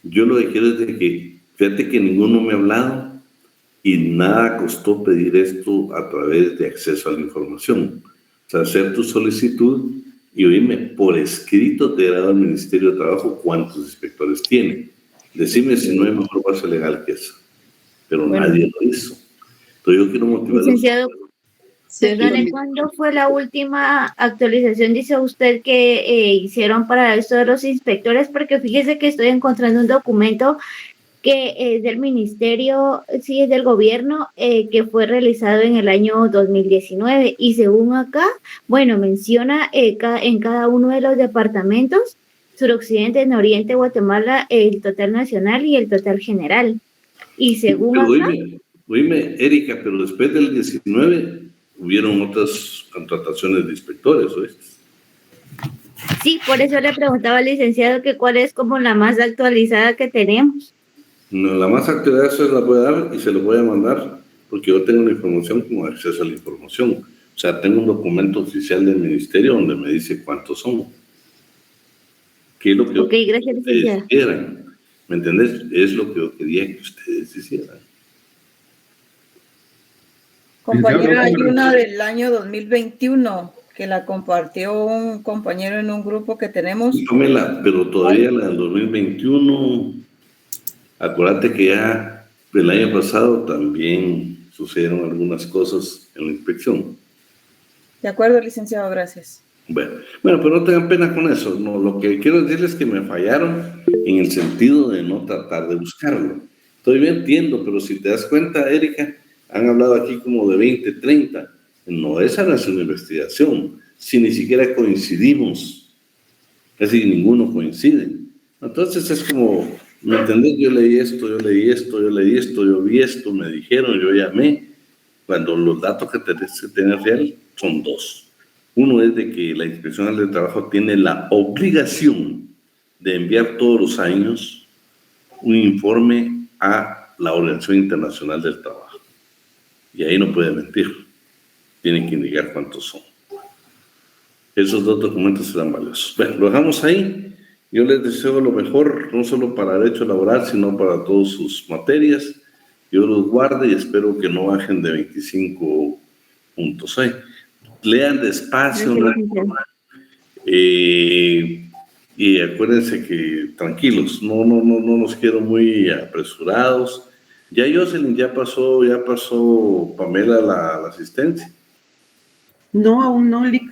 Yo lo que quiero es de que, fíjate que ninguno me ha hablado y nada costó pedir esto a través de acceso a la información. O sea, hacer tu solicitud y oírme por escrito te he dado al Ministerio de Trabajo cuántos inspectores tiene. Decime si no hay mejor base legal que eso. Pero Bueno. nadie lo hizo. Entonces yo quiero motivar Licenciado, perdone, ¿cuándo fue la última actualización, dice usted, que hicieron para esto de los inspectores? Porque fíjese que estoy encontrando un documento que es del ministerio, sí, es del gobierno, que fue realizado en el año 2019. Y según acá, bueno, menciona en cada uno de los departamentos, suroccidente, nororiente, Guatemala, el total nacional y el total general. Y según pero acá... oíme, Erika, pero después del 19 hubieron otras contrataciones de inspectores, ¿oíste? Sí, por eso le preguntaba al licenciado que cuál es como la más actualizada que tenemos. No, la más actualizada se la voy a dar y se lo voy a mandar porque yo tengo la información como acceso a la información. O sea, tengo un documento oficial del ministerio donde me dice cuántos son. ¿Qué es lo que Gracias, licenciado. hicieran? ¿Me entendés? Es lo que yo quería que ustedes hicieran. Compañero, hay una del año 2021 que la compartió un compañero en un grupo que tenemos. Pamela, pero todavía la del 2021, acuérdate que ya el año pasado también sucedieron algunas cosas en la inspección. De acuerdo, licenciado, gracias. Bueno, pero no tengan pena con eso. No, lo que quiero decirles es que me fallaron en el sentido de no tratar de buscarlo. Todavía entiendo, pero si te das cuenta, Erika, han hablado aquí como de 20, 30. No, esa no es una investigación. Si ni siquiera coincidimos, casi ninguno coincide. Entonces es como, ¿me entendés? Yo leí esto, yo vi esto, me dijeron, yo llamé. Cuando los datos que tenés que tener real son dos. Uno es de que la Inspección General de Trabajo tiene la obligación de enviar todos los años un informe a la Organización Internacional del Trabajo. Y ahí no puede mentir. Tienen que indicar cuántos son. Esos dos documentos serán valiosos. Bueno, lo dejamos ahí. Yo les deseo lo mejor, no solo para derecho laboral, sino para todas sus materias. Yo los guarde y espero que no bajen de 25 puntos. Lean despacio, y acuérdense que tranquilos, no los quiero muy apresurados. Ya Jocelyn, ya pasó Pamela la asistencia. No, aún no, Lick.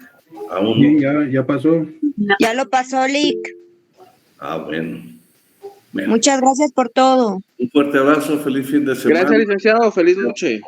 Aún no. Sí, ya pasó. Ya lo pasó, Lick. Bueno. Muchas gracias por todo. Un fuerte abrazo, feliz fin de semana. Gracias, licenciado. Feliz noche.